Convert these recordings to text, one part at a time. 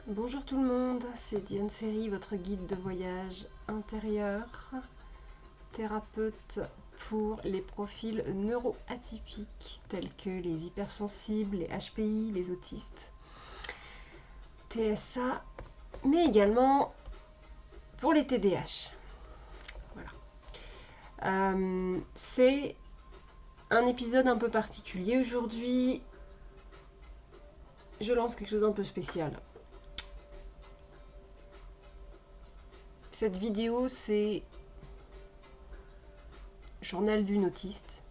Bonjour tout le monde, c'est Diane Seri, votre guide de voyage intérieur, thérapeute pour les profils neuroatypiques tels que les hypersensibles, les HPI, les autistes, TSA, mais également pour les TDAH. Voilà. C'est un épisode un peu particulier aujourd'hui. Je lance quelque chose d'un peu spécial. Cette vidéo, c'est Journal d'une autiste.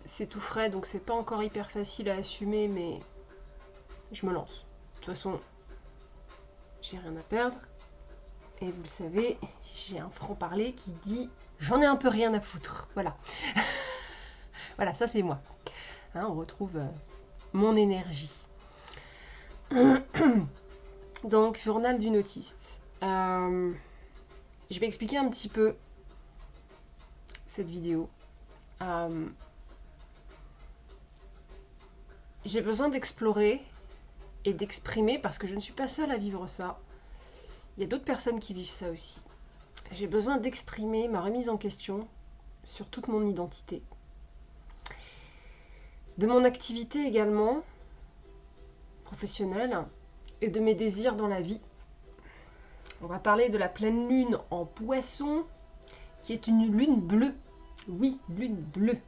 C'est tout frais, donc c'est pas encore hyper facile à assumer, mais je me lance. De toute façon, j'ai rien à perdre. Et vous le savez, j'ai un franc-parler qui dit « j'en ai un peu rien à foutre ». Voilà. Voilà, ça c'est moi. Hein, on retrouve mon énergie. Donc, Journal d'une autiste. Je vais expliquer un petit peu cette vidéo. J'ai besoin d'explorer et d'exprimer, parce que je ne suis pas seule à vivre ça. Il y a d'autres personnes qui vivent ça aussi. J'ai besoin d'exprimer ma remise en question sur toute mon identité. De mon activité également, professionnelle, et de mes désirs dans la vie. On va parler de la pleine lune en Poisson, qui est une lune bleue. Oui, lune bleue.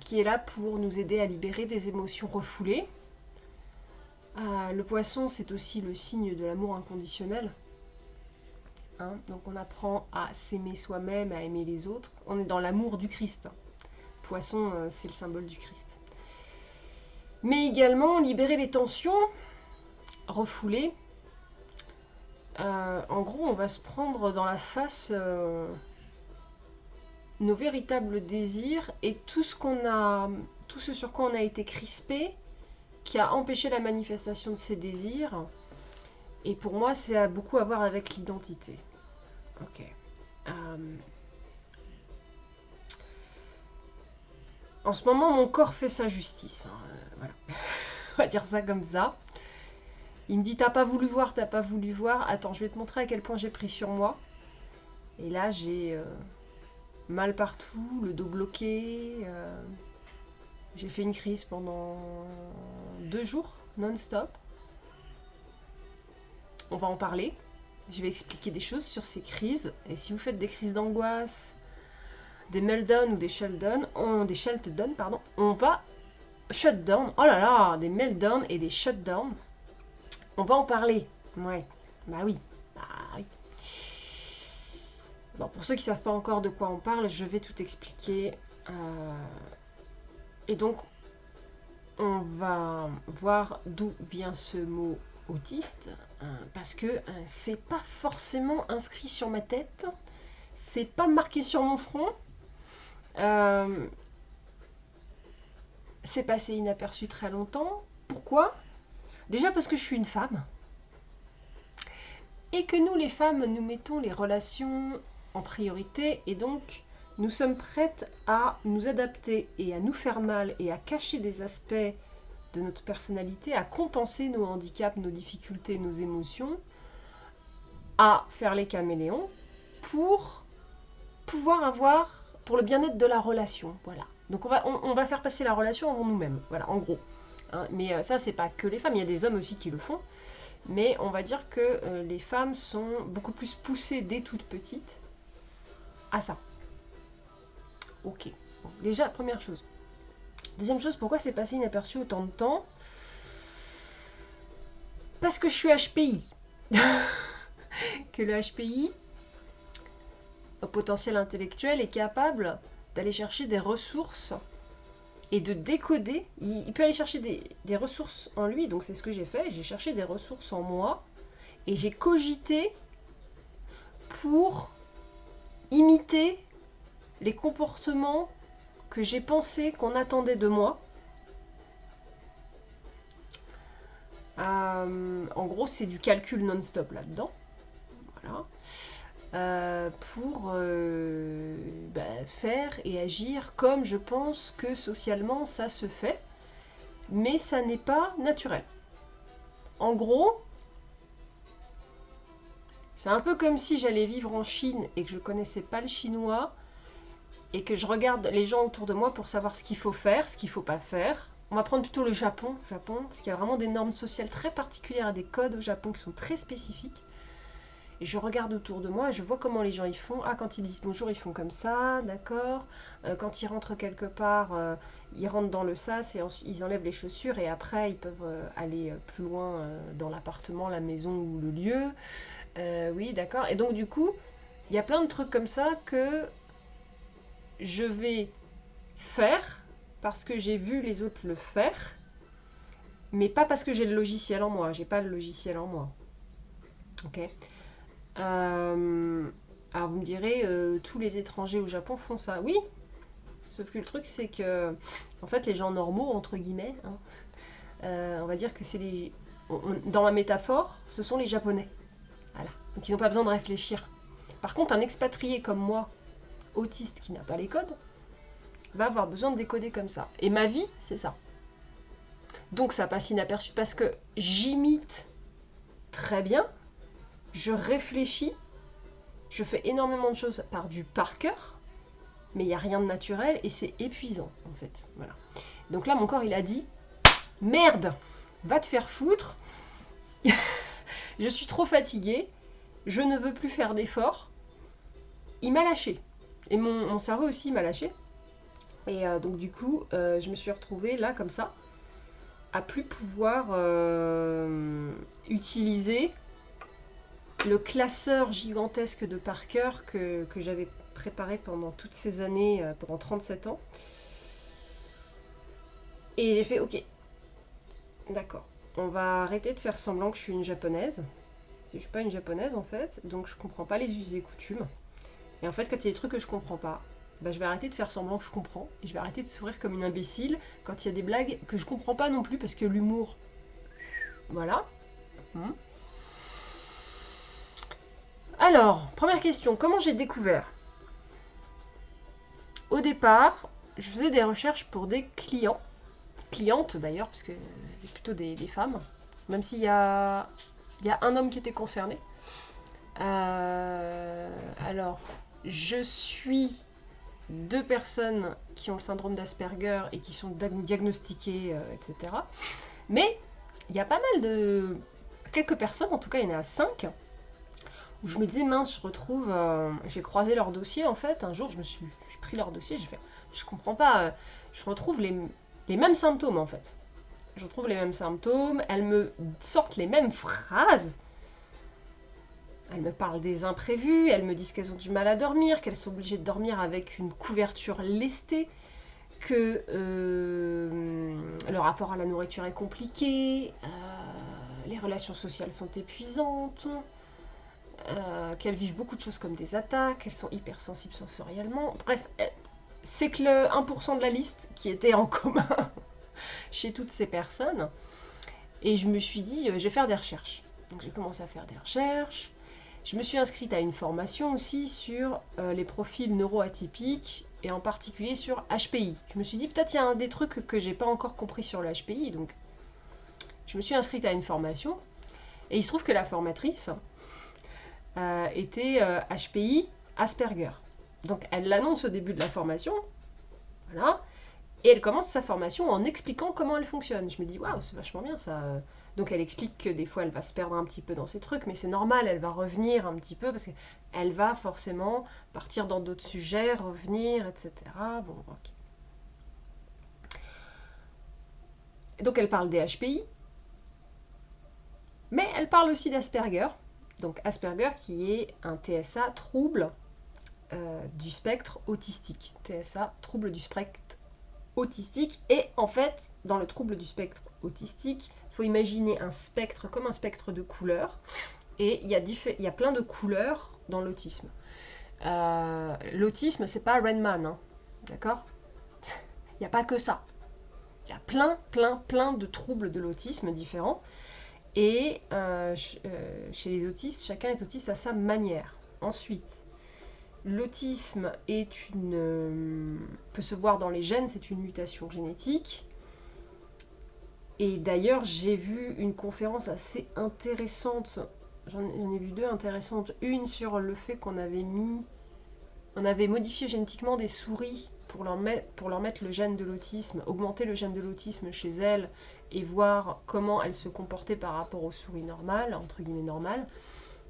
Qui est là pour nous aider à libérer des émotions refoulées. Le Poisson, c'est aussi le signe de l'amour inconditionnel. Donc on apprend à s'aimer soi-même, à aimer les autres. On est dans l'amour du Christ. Poisson, c'est le symbole du Christ. Mais également libérer les tensions refoulées. En gros, on va se prendre dans la face nos véritables désirs et tout ce sur quoi on a été crispé, qui a empêché la manifestation de ces désirs. Et pour moi, c'est beaucoup à voir avec l'identité. Ok. En ce moment, mon corps fait sa justice. Voilà. On va dire ça comme ça. Il me dit, t'as pas voulu voir. Attends, je vais te montrer à quel point j'ai pris sur moi. Et là, j'ai mal partout, le dos bloqué. J'ai fait une crise pendant 2 jours, non-stop. On va en parler. Je vais expliquer des choses sur ces crises. Et si vous faites des crises d'angoisse, des meltdowns ou des shutdowns, on va shutdown. Oh là là, des meltdowns et des shutdowns. On va en parler. Ouais, bah oui. Bon, pour ceux qui ne savent pas encore de quoi on parle, je vais tout expliquer. Et donc, on va voir d'où vient ce mot autiste, parce que c'est pas forcément inscrit sur ma tête, c'est pas marqué sur mon front, c'est passé inaperçu très longtemps. Pourquoi ? Déjà parce que je suis une femme, et que nous les femmes, nous mettons les relations en priorité, et donc nous sommes prêtes à nous adapter et à nous faire mal et à cacher des aspects de notre personnalité, à compenser nos handicaps, nos difficultés, nos émotions, à faire les caméléons pour pouvoir avoir, pour le bien-être de la relation. Voilà. Donc on va faire passer la relation avant nous-mêmes. Voilà, en gros. Mais ça, c'est pas que les femmes, il y a des hommes aussi qui le font. Mais on va dire que les femmes sont beaucoup plus poussées dès toutes petites à ça. Ok. Bon, déjà, première chose. Deuxième chose, pourquoi c'est passé inaperçu autant de temps ? Parce que je suis HPI. Que le HPI, au potentiel intellectuel, est capable d'aller chercher des ressources et de décoder. Il peut aller chercher des ressources en lui, donc c'est ce que j'ai fait. J'ai cherché des ressources en moi et j'ai cogité pour imiter les comportements que j'ai pensé qu'on attendait de moi. En gros, c'est du calcul non-stop là-dedans. Voilà. pour faire et agir comme je pense que socialement ça se fait, mais ça n'est pas naturel. En gros, c'est un peu comme si j'allais vivre en Chine et que je connaissais pas le chinois et que je regarde les gens autour de moi pour savoir ce qu'il faut faire, ce qu'il faut pas faire. On va prendre plutôt le Japon, parce qu'il y a vraiment des normes sociales très particulières et des codes au Japon qui sont très spécifiques. Et je regarde autour de moi et je vois comment les gens y font. Ah, quand ils disent bonjour, ils font comme ça, d'accord. Quand ils rentrent quelque part, ils rentrent dans le sas et ensuite ils enlèvent les chaussures et après ils peuvent aller plus loin dans l'appartement, la maison ou le lieu. Oui, d'accord. Et donc du coup, il y a plein de trucs comme ça que je vais faire parce que j'ai vu les autres le faire, mais pas parce que j'ai le logiciel en moi. J'ai pas le logiciel en moi. Ok. Alors vous me direz, tous les étrangers au Japon font ça. Oui, sauf que le truc c'est que, en fait, les gens normaux, entre guillemets, hein, on va dire que c'est les... dans ma métaphore, ce sont les Japonais. Voilà. Donc ils n'ont pas besoin de réfléchir. Par contre, un expatrié comme moi, autiste qui n'a pas les codes, va avoir besoin de décoder comme ça. Et ma vie, c'est ça. Donc ça passe inaperçu parce que j'imite très bien, je réfléchis, je fais énormément de choses par cœur, mais il n'y a rien de naturel et c'est épuisant en fait. Voilà. Donc là, mon corps, il a dit « Merde, va te faire foutre, je suis trop fatiguée, je ne veux plus faire d'efforts. » Il m'a lâché. Et mon cerveau aussi m'a lâché. Et donc du coup, je me suis retrouvée là, comme ça, à plus pouvoir utiliser le classeur gigantesque de par cœur que j'avais préparé pendant toutes ces années, pendant 37 ans. Et j'ai fait, ok, d'accord, on va arrêter de faire semblant que je suis une japonaise. Je suis pas une japonaise en fait, donc je comprends pas les us et coutumes. Et en fait, quand il y a des trucs que je comprends pas, je vais arrêter de faire semblant que je comprends. Et je vais arrêter de sourire comme une imbécile quand il y a des blagues que je comprends pas non plus parce que l'humour... Voilà. Alors, première question, comment j'ai découvert ? Au départ, je faisais des recherches pour des clientes d'ailleurs, parce que c'était plutôt des femmes, même s'il y a un homme qui était concerné. Alors, je suis 2 personnes qui ont le syndrome d'Asperger et qui sont diagnostiquées, etc. Mais il y a pas mal de... quelques personnes, en tout cas il y en a 5, où je me disais, mince, je retrouve... j'ai croisé leur dossier, en fait. Un jour, je suis pris leur dossier, j'ai fait, je comprends pas, je retrouve les mêmes symptômes, en fait. Je retrouve les mêmes symptômes, elles me sortent les mêmes phrases. Elles me parlent des imprévus, elles me disent qu'elles ont du mal à dormir, qu'elles sont obligées de dormir avec une couverture lestée, que le rapport à la nourriture est compliqué, les relations sociales sont épuisantes, qu'elles vivent beaucoup de choses comme des attaques, qu'elles sont hypersensibles sensoriellement. Bref, c'est que le 1% de la liste qui était en commun chez toutes ces personnes. Et je me suis dit, je vais faire des recherches. Donc j'ai commencé à faire des recherches. Je me suis inscrite à une formation aussi sur les profils neuroatypiques et en particulier sur HPI. Je me suis dit, peut-être il y a des trucs que j'ai pas encore compris sur le HPI. Donc je me suis inscrite à une formation. Et il se trouve que la formatrice était HPI Asperger. Donc elle l'annonce au début de la formation. Voilà. Et elle commence sa formation en expliquant comment elle fonctionne. Je me dis, waouh, c'est vachement bien ça. Donc elle explique que des fois elle va se perdre un petit peu dans ces trucs, mais c'est normal, elle va revenir un petit peu parce qu'elle va forcément partir dans d'autres sujets, revenir, etc. Bon, ok. Et donc elle parle des HPI, mais elle parle aussi d'Asperger. Donc Asperger qui est un TSA, trouble du spectre autistique. TSA, trouble du spectre autistique. Et en fait, dans le trouble du spectre autistique, il faut imaginer un spectre comme un spectre de couleurs. Et il y a plein de couleurs dans l'autisme. L'autisme, c'est pas Rain Man, hein, d'accord ? Il n'y a pas que ça. Il y a plein de troubles de l'autisme différents. Et chez les autistes, chacun est autiste à sa manière. Ensuite, l'autisme peut se voir dans les gènes, c'est une mutation génétique. Et d'ailleurs, j'ai vu une conférence assez intéressante, j'en ai vu deux intéressantes. Une sur le fait qu'on avait modifié génétiquement des souris pour leur mettre le gène de l'autisme, augmenter le gène de l'autisme chez elles et voir comment elles se comportaient par rapport aux souris normales, entre guillemets normales,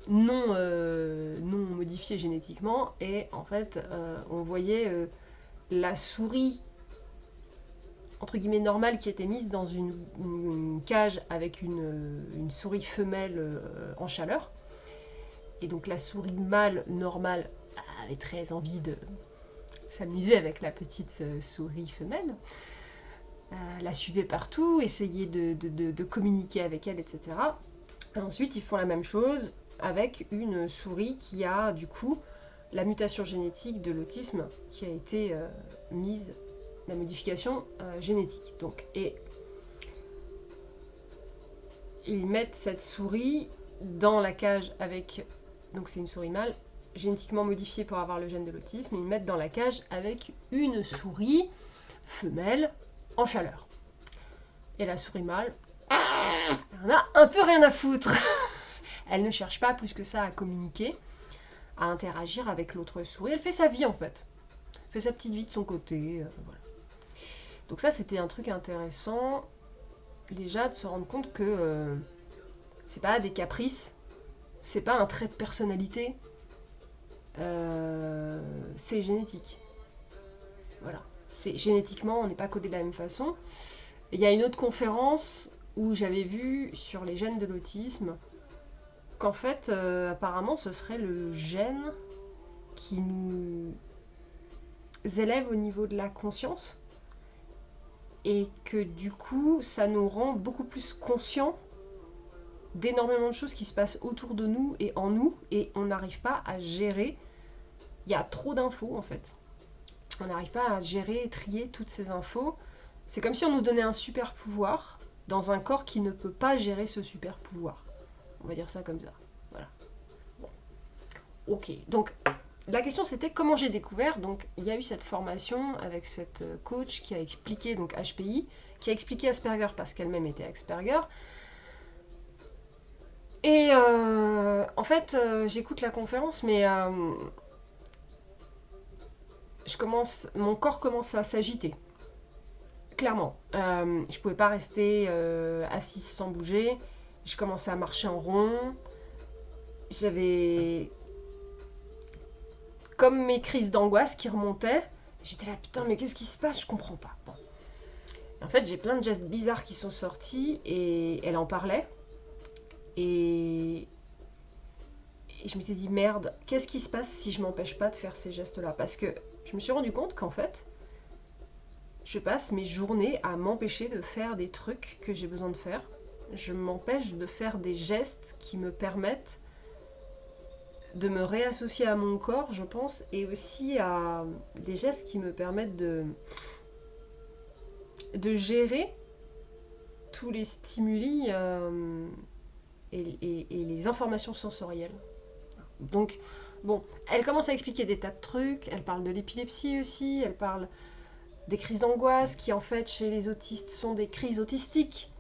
non modifiées génétiquement. Et en fait, on voyait la souris entre guillemets normale qui était mise dans une cage avec une souris femelle en chaleur. Et donc la souris mâle normale avait très envie de s'amuser avec la petite souris femelle. La suivait partout, essayait de communiquer avec elle, etc. Et ensuite, ils font la même chose avec une souris qui a du coup la mutation génétique de l'autisme qui a été mise, la modification génétique. Donc, et ils mettent cette souris dans la cage avec, donc c'est une souris mâle, génétiquement modifiée pour avoir le gène de l'autisme, et ils mettent dans la cage avec une souris femelle en chaleur. Et la souris mâle, elle en a un peu rien à foutre. Elle ne cherche pas plus que ça à communiquer, à interagir avec l'autre souris. Elle fait sa vie en fait. Elle fait sa petite vie de son côté. Voilà. Donc ça, c'était un truc intéressant, déjà, de se rendre compte que c'est pas des caprices, c'est pas un trait de personnalité, c'est génétique. Voilà. Génétiquement, on n'est pas codé de la même façon. Il y a une autre conférence où j'avais vu sur les gènes de l'autisme qu'en fait, apparemment, ce serait le gène qui nous élève au niveau de la conscience et que du coup, ça nous rend beaucoup plus conscients d'énormément de choses qui se passent autour de nous et en nous, et on n'arrive pas à gérer. Il y a trop d'infos en fait. On n'arrive pas à gérer et trier toutes ces infos. C'est comme si on nous donnait un super pouvoir dans un corps qui ne peut pas gérer ce super pouvoir. On va dire ça comme ça. Voilà. Bon. Ok. Donc, la question c'était comment j'ai découvert. Donc, il y a eu cette formation avec cette coach qui a expliqué, donc HPI, qui a expliqué Asperger parce qu'elle-même était Asperger. Et en fait, j'écoute la conférence, mais mon corps commence à s'agiter. Clairement. Je pouvais pas rester assise sans bouger. Je commençais à marcher en rond. J'avais comme mes crises d'angoisse qui remontaient. J'étais là, putain, mais qu'est-ce qui se passe? Je comprends pas. Bon. En fait, j'ai plein de gestes bizarres qui sont sortis et elle en parlait. Et je m'étais dit, merde, qu'est-ce qui se passe si je m'empêche pas de faire ces gestes-là? Parce que je me suis rendu compte qu'en fait, je passe mes journées à m'empêcher de faire des trucs que j'ai besoin de faire. Je m'empêche de faire des gestes qui me permettent de me réassocier à mon corps, je pense, et aussi à des gestes qui me permettent de gérer tous les stimuli et les informations sensorielles. Donc, bon, elle commence à expliquer des tas de trucs, elle parle de l'épilepsie aussi, elle parle des crises d'angoisse qui, en fait, chez les autistes, sont des crises autistiques.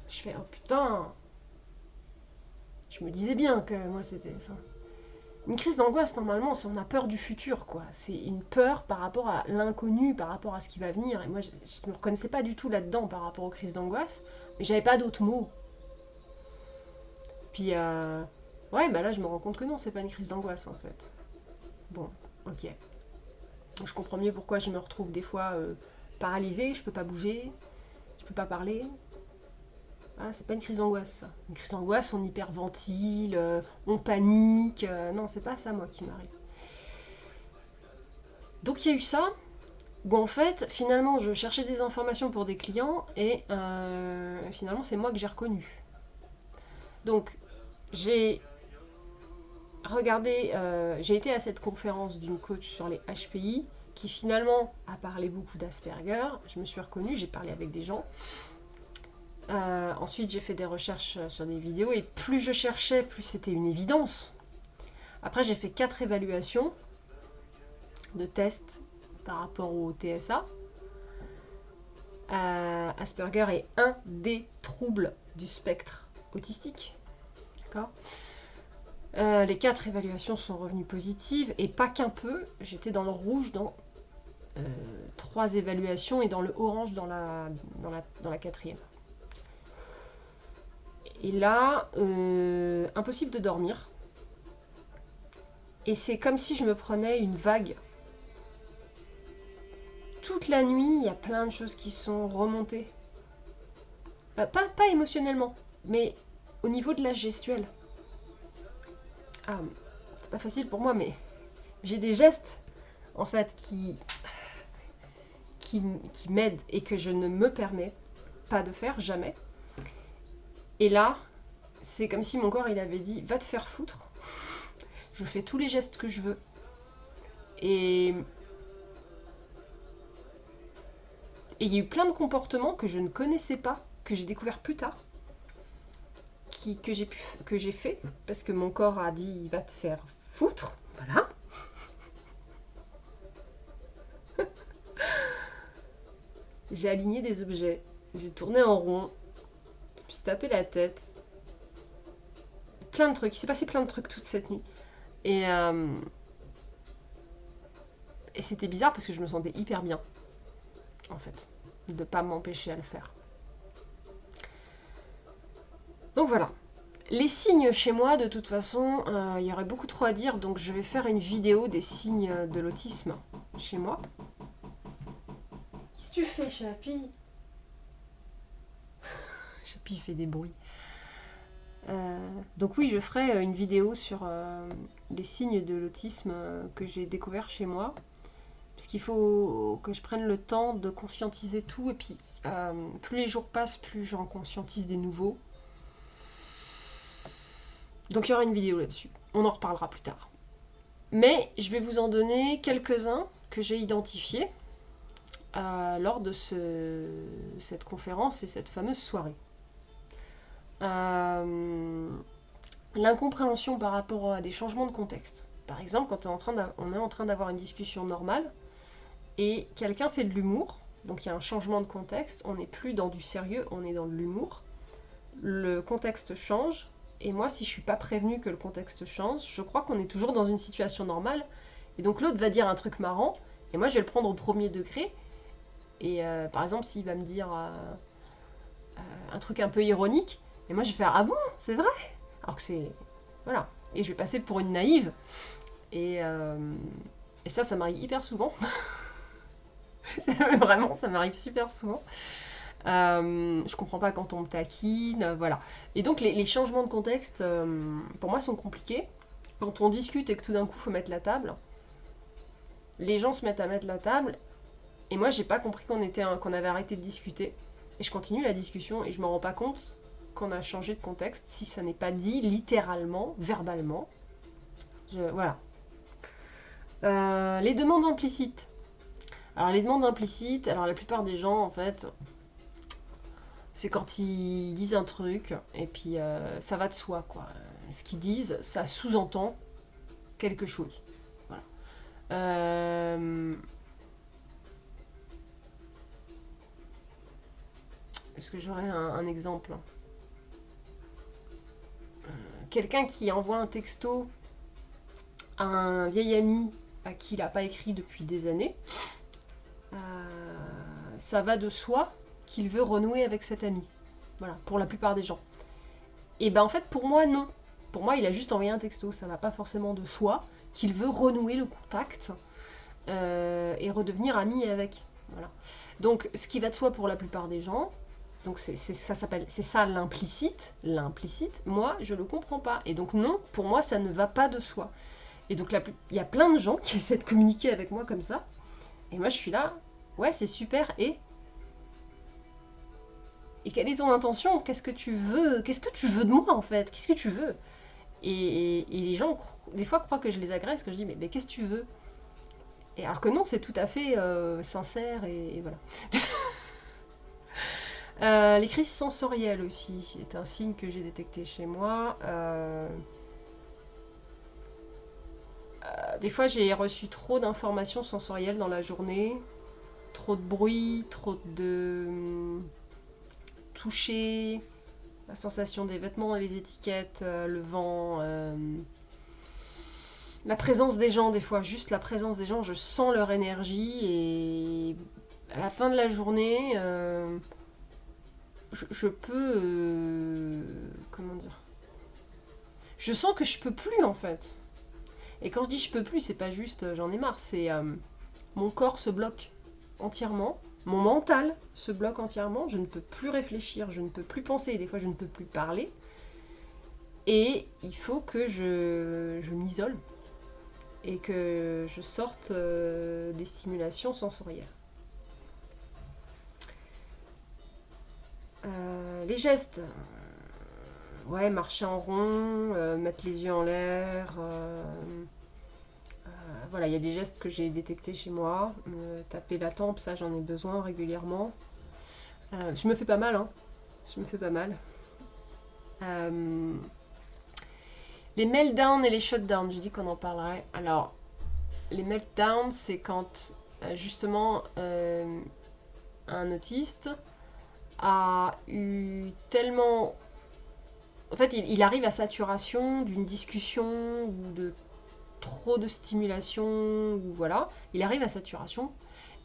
Je fais, oh putain, je me disais bien que moi, c'était... Une crise d'angoisse, normalement, c'est on a peur du futur, quoi. C'est une peur par rapport à l'inconnu, par rapport à ce qui va venir. Et moi, je ne me reconnaissais pas du tout là-dedans par rapport aux crises d'angoisse, mais j'avais pas d'autres mots. Puis, ouais, bah là, je me rends compte que non, c'est pas une crise d'angoisse, en fait. Bon, ok. Je comprends mieux pourquoi je me retrouve des fois paralysée, je peux pas bouger, je peux pas parler. Ah, c'est pas une crise d'angoisse, ça. Une crise d'angoisse, on hyperventile, on panique. Non, c'est pas ça, moi, qui m'arrive. Donc, il y a eu ça. Bon, en fait, finalement, je cherchais des informations pour des clients et finalement, c'est moi que j'ai reconnu. Donc, j'ai regardé, j'ai été à cette conférence d'une coach sur les HPI qui finalement a parlé beaucoup d'Asperger. Je me suis reconnue, j'ai parlé avec des gens. Ensuite, j'ai fait des recherches sur des vidéos et plus je cherchais, plus c'était une évidence. Après, j'ai fait 4 évaluations de tests par rapport au TSA. Asperger est un des troubles du spectre autistique. D'accord. Les 4 évaluations sont revenues positives, et pas qu'un peu, j'étais dans le rouge dans 3 évaluations et dans le orange dans la 4e. Et là, impossible de dormir. Et c'est comme si je me prenais une vague. Toute la nuit, il y a plein de choses qui sont remontées. Pas émotionnellement, mais au niveau de la gestuelle. C'est pas facile pour moi, mais j'ai des gestes, en fait, qui m'aident et que je ne me permets pas de faire, jamais. Et là, c'est comme si mon corps, il avait dit, va te faire foutre. Je fais tous les gestes que je veux. Et il y a eu plein de comportements que je ne connaissais pas, que j'ai découvert plus tard, que j'ai fait, parce que mon corps a dit, va te faire foutre. Voilà. J'ai aligné des objets, j'ai tourné en rond, je me suis tapé la tête. Plein de trucs, il s'est passé plein de trucs toute cette nuit. Et c'était bizarre parce que je me sentais hyper bien, en fait, de pas m'empêcher à le faire. Donc voilà. Les signes chez moi, de toute façon, il y aurait beaucoup trop à dire, donc je vais faire une vidéo des signes de l'autisme chez moi. Qu'est-ce que tu fais, Chapi? Chapi fait des bruits. Donc oui, je ferai une vidéo sur les signes de l'autisme que j'ai découvert chez moi. Parce qu'il faut que je prenne le temps de conscientiser tout. Et puis, plus les jours passent, plus j'en conscientise des nouveaux. Donc il y aura une vidéo là-dessus. On en reparlera plus tard. Mais je vais vous en donner quelques-uns que j'ai identifiés lors de cette conférence et cette fameuse soirée. L'incompréhension par rapport à des changements de contexte. Par exemple, quand on est en train d'avoir une discussion normale et quelqu'un fait de l'humour, donc il y a un changement de contexte, on n'est plus dans du sérieux, on est dans de l'humour. Le contexte change, et moi, si je suis pas prévenue que le contexte change, je crois qu'on est toujours dans une situation normale, et donc l'autre va dire un truc marrant, et moi je vais le prendre au premier degré, et par exemple, s'il va me dire un truc un peu ironique, et moi je vais faire « Ah bon, c'est vrai ?» Alors que c'est... Voilà. Et je vais passer pour une naïve. Et ça m'arrive hyper souvent. Vraiment, ça m'arrive super souvent. Je comprends pas quand on me taquine, voilà. Et donc les changements de contexte, pour moi, sont compliqués. Quand on discute et que tout d'un coup, il faut mettre la table, les gens se mettent à mettre la table, et moi, j'ai pas compris qu'on avait arrêté de discuter. Et je continue la discussion, et je me rends pas compte qu'on a changé de contexte si ça n'est pas dit littéralement, verbalement. Voilà. Les demandes implicites. Alors les demandes implicites, alors la plupart des gens en fait, c'est quand ils disent un truc et puis ça va de soi quoi. Ce qu'ils disent, ça sous-entend quelque chose. Voilà. Est-ce que j'aurais un exemple ? Quelqu'un qui envoie un texto à un vieil ami à qui il n'a pas écrit depuis des années, ça va de soi qu'il veut renouer avec cet ami. Voilà, pour la plupart des gens. Et ben en fait, pour moi, non. Pour moi, il a juste envoyé un texto. Ça va pas forcément de soi qu'il veut renouer le contact et redevenir ami avec. Voilà. Donc, ce qui va de soi pour la plupart des gens, donc c'est ça l'implicite. L'implicite, moi, je le comprends pas. Et donc non, pour moi, ça ne va pas de soi. Et donc il y a plein de gens qui essaient de communiquer avec moi comme ça. Et moi, je suis là, ouais, c'est super. Et quelle est ton intention ? Qu'est-ce que tu veux ? Qu'est-ce que tu veux de moi, en fait ? Qu'est-ce que tu veux ? Et les gens, des fois, croient que je les agresse, que je dis, mais qu'est-ce que tu veux ? Et alors que non, c'est tout à fait sincère, et voilà. Les crises sensorielles aussi est un signe que j'ai détecté chez moi. Des fois, j'ai reçu trop d'informations sensorielles dans la journée, trop de bruit, trop de toucher, la sensation des vêtements, les étiquettes, le vent, la présence des gens, des fois, juste la présence des gens, je sens leur énergie et à la fin de la journée, je peux... comment dire? Je sens que je peux plus en fait. Et quand je dis je peux plus, c'est pas juste j'en ai marre, c'est mon corps se bloque entièrement, mon mental se bloque entièrement, je ne peux plus réfléchir, je ne peux plus penser, des fois je ne peux plus parler. Et il faut que je m'isole et que je sorte des stimulations sensorielles. Les gestes, ouais, marcher en rond, mettre les yeux en l'air, voilà, il y a des gestes que j'ai détectés chez moi, taper la tempe, ça j'en ai besoin régulièrement. Je me fais pas mal, hein, je me fais pas mal. Les meltdowns et les shutdowns, j'ai dit qu'on en parlerait. Alors, les meltdowns, c'est quand justement un autiste a eu tellement... En fait, il arrive à saturation d'une discussion ou de trop de stimulation, ou voilà. Il arrive à saturation.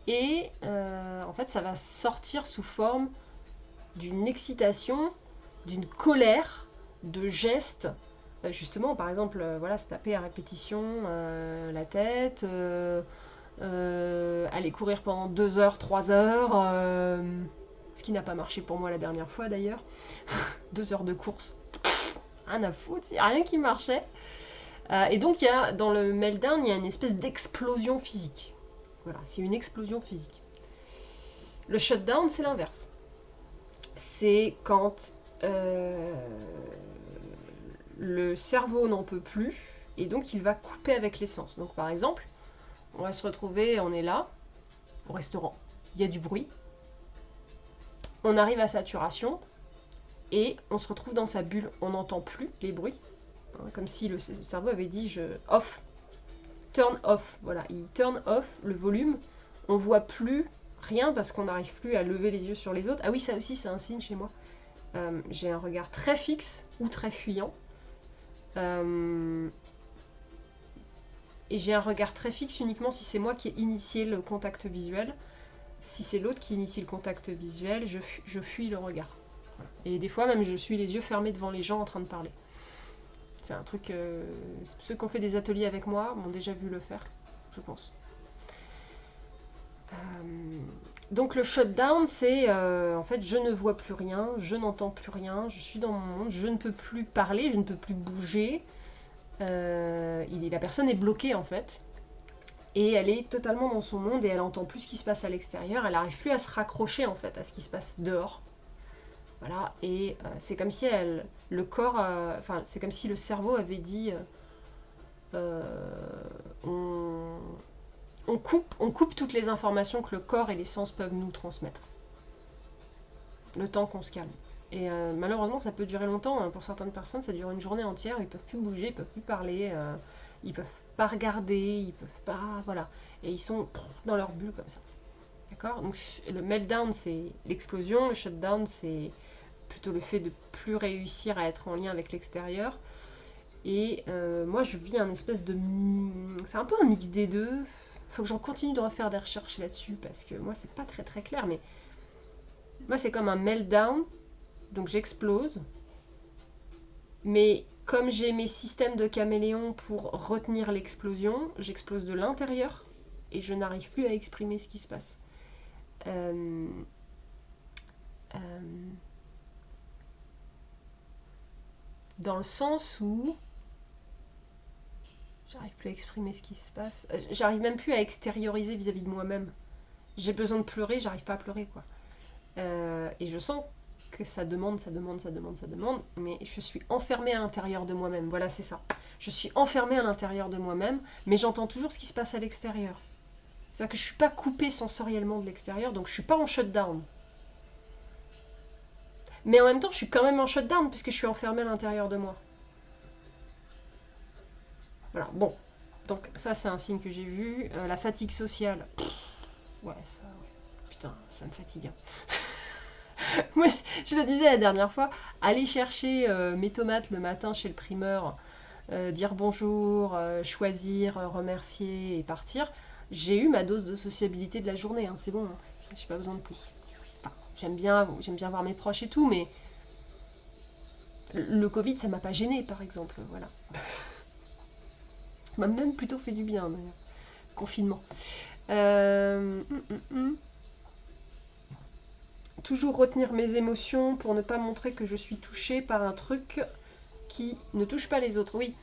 Et en fait, ça va sortir sous forme d'une excitation, d'une colère, de gestes. Justement, par exemple, voilà, se taper à répétition la tête, aller courir pendant 2 heures, 3 heures, ce qui n'a pas marché pour moi la dernière fois d'ailleurs. 2 heures de course, rien à foutre, il n'y a rien qui marchait. Et donc, il y a, dans le meltdown, il y a une espèce d'explosion physique. Voilà, c'est une explosion physique. Le shutdown, c'est l'inverse. C'est quand le cerveau n'en peut plus et donc il va couper avec l'essence. Donc par exemple, on va se retrouver, on est là, au restaurant, il y a du bruit, on arrive à saturation et on se retrouve dans sa bulle, on n'entend plus les bruits, comme si le cerveau avait dit off, turn off, voilà, il turn off le volume, on voit plus rien parce qu'on n'arrive plus à lever les yeux sur les autres. Ah oui, ça aussi c'est un signe chez moi. J'ai un regard très fixe ou très fuyant. Et j'ai un regard très fixe uniquement si c'est moi qui ai initié le contact visuel. Si c'est l'autre qui initie le contact visuel, je fuis le regard. Et des fois même je suis les yeux fermés devant les gens en train de parler. C'est un truc... ceux qui ont fait des ateliers avec moi m'ont déjà vu le faire, je pense. Donc le shutdown, c'est en fait je ne vois plus rien, je n'entends plus rien, je suis dans mon monde, je ne peux plus parler, je ne peux plus bouger. La personne est bloquée en fait. Et elle est totalement dans son monde et elle entend plus ce qui se passe à l'extérieur, elle n'arrive plus à se raccrocher en fait à ce qui se passe dehors. Voilà, et c'est comme si le corps, c'est comme si le cerveau avait dit on coupe toutes les informations que le corps et les sens peuvent nous transmettre. Le temps qu'on se calme. Et malheureusement, ça peut durer longtemps. Hein. Pour certaines personnes, ça dure une journée entière. Ils peuvent plus bouger, ils peuvent plus parler, ils peuvent pas regarder, ils peuvent pas... Voilà. Et ils sont dans leur bulle comme ça. D'accord ? Donc le meltdown, c'est l'explosion. Le shutdown, c'est plutôt le fait de plus réussir à être en lien avec l'extérieur. Et moi, je vis un espèce de... C'est un peu un mix des deux. Faut que j'en continue de refaire des recherches là-dessus, parce que moi, c'est pas très très clair, mais... Moi, c'est comme un meltdown, donc j'explose. Mais comme j'ai mes systèmes de caméléon pour retenir l'explosion, j'explose de l'intérieur, et je n'arrive plus à exprimer ce qui se passe. Dans le sens où... J'arrive plus à exprimer ce qui se passe. J'arrive même plus à extérioriser vis-à-vis de moi-même. J'ai besoin de pleurer, j'arrive pas à pleurer, quoi. Et je sens que ça demande, mais je suis enfermée à l'intérieur de moi-même. Voilà, c'est ça. Je suis enfermée à l'intérieur de moi-même, mais j'entends toujours ce qui se passe à l'extérieur. C'est-à-dire que je suis pas coupée sensoriellement de l'extérieur, donc je suis pas en shutdown. Mais en même temps, je suis quand même en shutdown, puisque je suis enfermée à l'intérieur de moi. Voilà, bon. Donc ça c'est un signe que j'ai vu. La fatigue sociale. Ouais, ça, ouais. Putain, ça me fatigue. Moi, je le disais la dernière fois, aller chercher mes tomates le matin chez le primeur, dire bonjour, choisir, remercier et partir. J'ai eu ma dose de sociabilité de la journée, hein, c'est bon, hein. J'ai pas besoin de plus. Enfin, j'aime bien voir mes proches et tout, mais le Covid, ça m'a pas gêné, par exemple, voilà. Ça m'a même plutôt fait du bien, d'ailleurs. Confinement. Toujours retenir mes émotions pour ne pas montrer que je suis touchée par un truc qui ne touche pas les autres. Oui.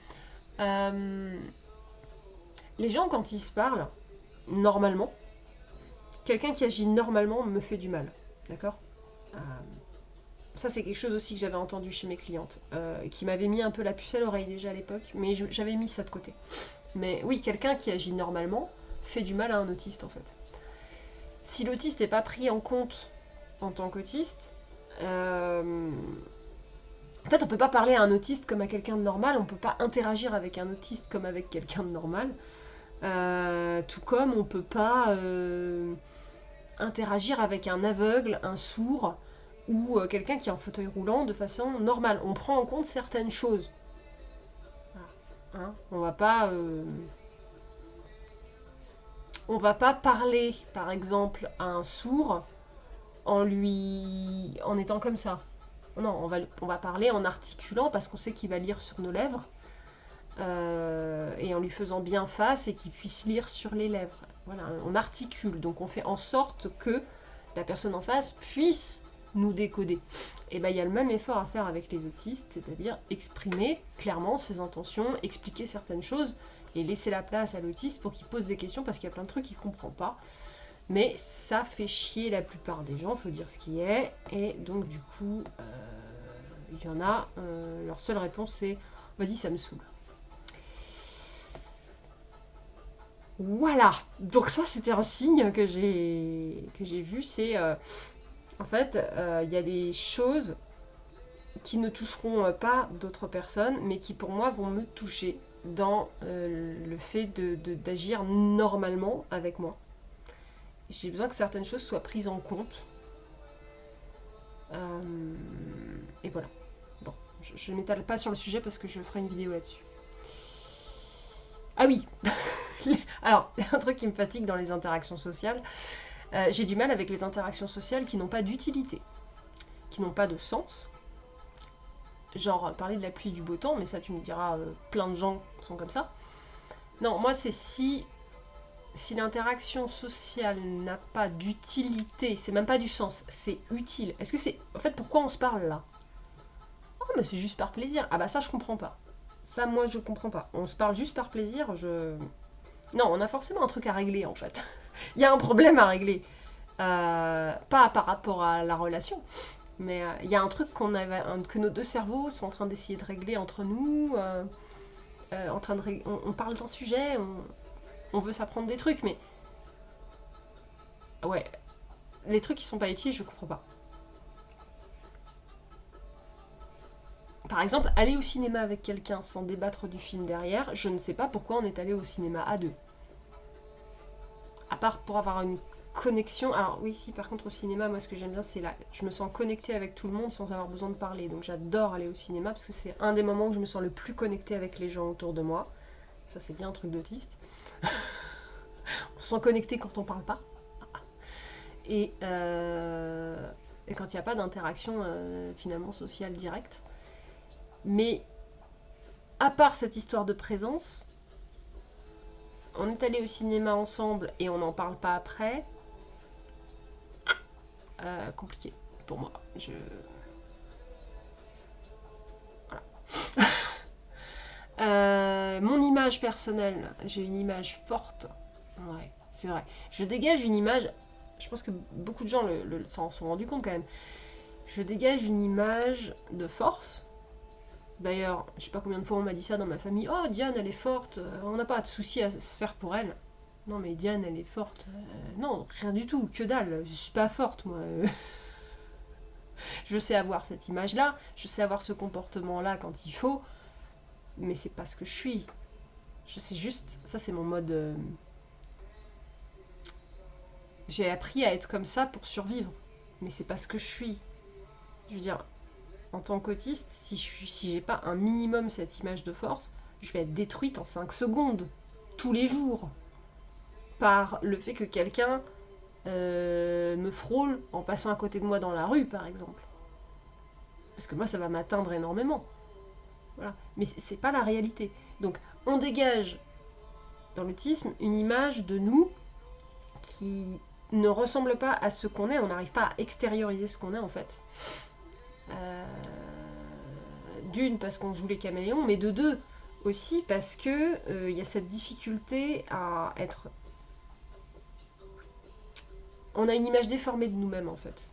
Les gens, quand ils se parlent, normalement, quelqu'un qui agit normalement me fait du mal. D'accord. Ça, c'est quelque chose aussi que j'avais entendu chez mes clientes, qui m'avait mis un peu la puce à l'oreille déjà à l'époque, mais j'avais mis ça de côté. Mais oui, quelqu'un qui agit normalement fait du mal à un autiste, en fait. Si l'autiste n'est pas pris en compte en tant qu'autiste, en fait, on peut pas parler à un autiste comme à quelqu'un de normal, on peut pas interagir avec un autiste comme avec quelqu'un de normal, tout comme on peut pas interagir avec un aveugle, un sourd, ou quelqu'un qui est en fauteuil roulant de façon normale. On prend en compte certaines choses. Hein, on va pas parler, par exemple, à un sourd en étant comme ça. Non, on va parler en articulant parce qu'on sait qu'il va lire sur nos lèvres et en lui faisant bien face et qu'il puisse lire sur les lèvres. Voilà, on articule, donc on fait en sorte que la personne en face puisse nous décoder. Et bien il y a le même effort à faire avec les autistes, c'est-à-dire exprimer clairement ses intentions, expliquer certaines choses et laisser la place à l'autiste pour qu'il pose des questions parce qu'il y a plein de trucs qu'il ne comprend pas. Mais ça fait chier la plupart des gens, il faut dire ce qui est. Et donc du coup, il y en a, leur seule réponse c'est « vas-y, ça me saoule ». Voilà, donc ça c'était un signe que j'ai vu, c'est en fait il y a des choses qui ne toucheront pas d'autres personnes, mais qui pour moi vont me toucher dans le fait d'agir normalement avec moi. J'ai besoin que certaines choses soient prises en compte. Et voilà. Bon, je ne m'étale pas sur le sujet parce que je ferai une vidéo là-dessus. Ah oui. Alors, un truc qui me fatigue dans les interactions sociales, j'ai du mal avec les interactions sociales qui n'ont pas d'utilité, qui n'ont pas de sens. Genre, parler de la pluie et du beau temps, mais ça tu me diras, plein de gens sont comme ça. Non, moi c'est si l'interaction sociale n'a pas d'utilité, c'est même pas du sens, c'est utile. Est-ce que c'est... En fait, pourquoi on se parle là? Oh, mais c'est juste par plaisir. Ah bah ça, je comprends pas. Ça, moi, je comprends pas. On se parle juste par plaisir, Non, on a forcément un truc à régler, en fait. Il y a un problème à régler. Pas par rapport à la relation, mais il y a un truc que nos deux cerveaux sont en train d'essayer de régler entre nous. On parle d'un sujet, on veut s'apprendre des trucs, mais... Ouais, les trucs qui sont pas utiles, je comprends pas. Par exemple, aller au cinéma avec quelqu'un sans débattre du film derrière, je ne sais pas pourquoi on est allé au cinéma à deux. À part pour avoir une connexion. Alors oui, si, par contre au cinéma, moi ce que j'aime bien, c'est là, je me sens connectée avec tout le monde sans avoir besoin de parler. Donc j'adore aller au cinéma parce que c'est un des moments où je me sens le plus connectée avec les gens autour de moi. Ça, c'est bien un truc d'autiste. On se sent connecté quand on parle pas. Et quand il n'y a pas d'interaction finalement sociale directe. Mais à part cette histoire de présence, on est allé au cinéma ensemble et on n'en parle pas après. Compliqué pour moi. Voilà. Mon image personnelle, j'ai une image forte. Ouais, c'est vrai. Je dégage une image. Je pense que beaucoup de gens s'en sont rendus compte quand même. Je dégage une image de force. D'ailleurs, je sais pas combien de fois on m'a dit ça dans ma famille. Oh, Diane, elle est forte. On n'a pas de soucis à se faire pour elle. Non, mais Diane, elle est forte. Non, rien du tout. Que dalle. Je suis pas forte, moi. Je sais avoir cette image-là. Je sais avoir ce comportement-là quand il faut. Mais c'est pas ce que je suis. Je sais juste, ça c'est mon mode... J'ai appris à être comme ça pour survivre. Mais c'est pas ce que je suis. Je veux dire, en tant qu'autiste, si j'ai pas un minimum cette image de force, je vais être détruite en 5 secondes. Tous les jours. Par le fait que quelqu'un me frôle en passant à côté de moi dans la rue, par exemple. Parce que moi, ça va m'atteindre énormément. Voilà. Mais c'est pas la réalité. Donc, on dégage dans l'autisme une image de nous qui ne ressemble pas à ce qu'on est. On n'arrive pas à extérioriser ce qu'on est, en fait. D'une, parce qu'on joue les caméléons, mais de deux, aussi parce que y a cette difficulté à être... On a une image déformée de nous-mêmes, en fait.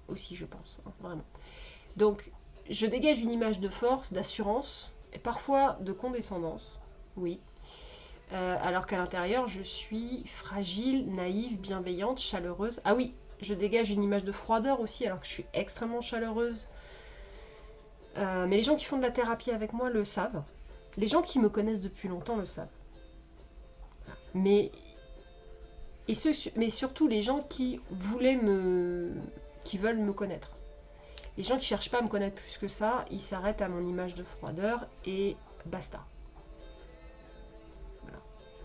Aussi, je pense, hein, vraiment. Donc, je dégage une image de force, d'assurance, et parfois de condescendance, oui. Alors qu'à l'intérieur, je suis fragile, naïve, bienveillante, chaleureuse. Ah oui, je dégage une image de froideur aussi, alors que je suis extrêmement chaleureuse. Mais les gens qui font de la thérapie avec moi le savent. Les gens qui me connaissent depuis longtemps le savent. Mais surtout les gens qui veulent me connaître. Les gens qui cherchent pas à me connaître plus que ça, ils s'arrêtent à mon image de froideur et basta. Voilà.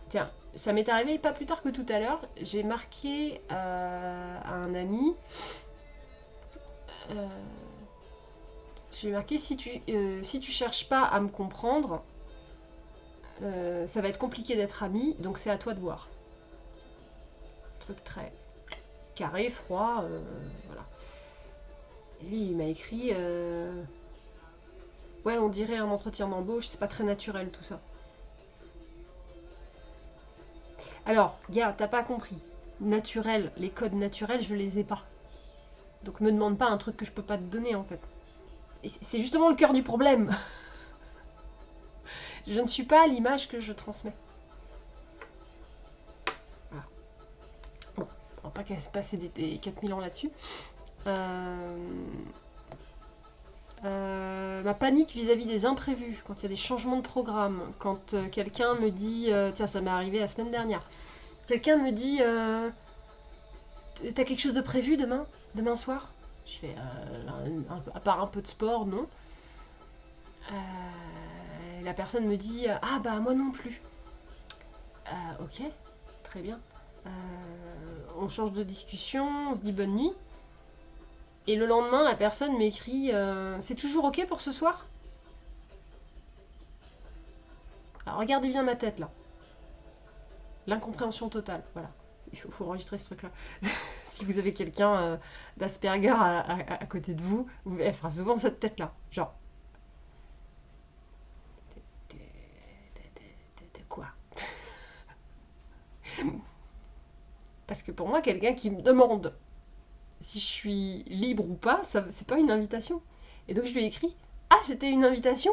Tiens, ça m'est arrivé pas plus tard que tout à l'heure. J'ai marqué à un ami. J'ai marqué si tu cherches pas à me comprendre, ça va être compliqué d'être ami, donc c'est à toi de voir. Truc très carré, froid, voilà. Et lui, il m'a écrit ouais, on dirait un entretien d'embauche, c'est pas très naturel tout ça. Alors, gars, t'as pas compris. Naturel, les codes naturels, je les ai pas. Donc me demande pas un truc que je peux pas te donner en fait. Et c'est justement le cœur du problème. Je ne suis pas l'image que je transmets. Voilà. Bon, on va pas passer des 4000 ans là-dessus. Ma panique vis-à-vis des imprévus, quand il y a des changements de programme, quand quelqu'un me dit... tiens, ça m'est arrivé la semaine dernière. Quelqu'un me dit... t'as quelque chose de prévu demain soir? Je fais... à part un peu de sport, non. La personne me dit ah bah moi non plus. Ok, très bien. On change de discussion, on se dit bonne nuit. Et le lendemain, la personne m'écrit c'est toujours ok pour ce soir? Alors regardez bien ma tête là. L'incompréhension totale, voilà. Il faut enregistrer ce truc-là. Si vous avez quelqu'un d'Asperger à côté de vous, elle fera souvent cette tête-là. Genre. Quoi? Parce que pour moi, quelqu'un qui me demande si je suis libre ou pas, ça, c'est pas une invitation. Et donc je lui ai écrit ah, c'était une invitation?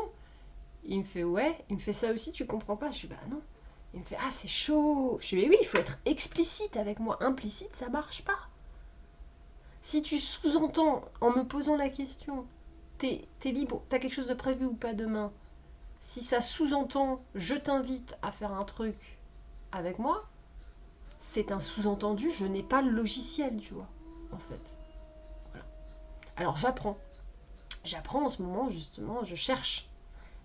Il me fait ouais. Il me fait ça aussi, tu comprends pas? Je suis bah non. Il me fait ah, c'est chaud. Je lui dis oui, il faut être explicite avec moi. Implicite, ça marche pas. Si tu sous-entends en me posant la question t'es libre, t'as quelque chose de prévu ou pas demain? Si ça sous-entend je t'invite à faire un truc avec moi, c'est un sous-entendu, je n'ai pas le logiciel, tu vois, en fait. Voilà. Alors j'apprends. J'apprends en ce moment, justement, je cherche.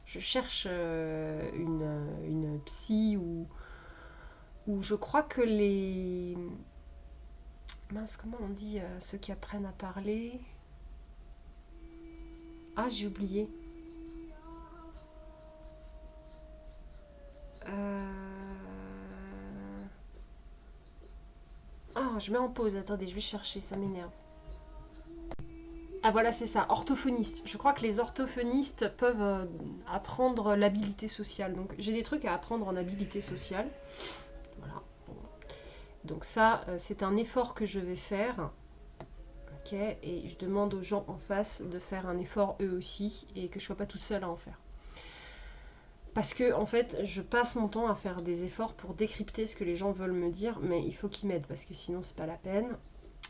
Je cherche une psy où je crois que les... Mince, comment on dit ceux qui apprennent à parler? Ah, j'ai oublié. Ah, je mets en pause, attendez, je vais chercher, ça m'énerve. Ah voilà, c'est ça, orthophoniste. Je crois que les orthophonistes peuvent apprendre l'habilité sociale. Donc j'ai des trucs à apprendre en habilité sociale. Voilà. Bon. Donc ça, c'est un effort que je vais faire. Ok, et je demande aux gens en face de faire un effort eux aussi et que je sois pas toute seule à en faire. Parce que, en fait, je passe mon temps à faire des efforts pour décrypter ce que les gens veulent me dire, mais il faut qu'ils m'aident, parce que sinon, c'est pas la peine.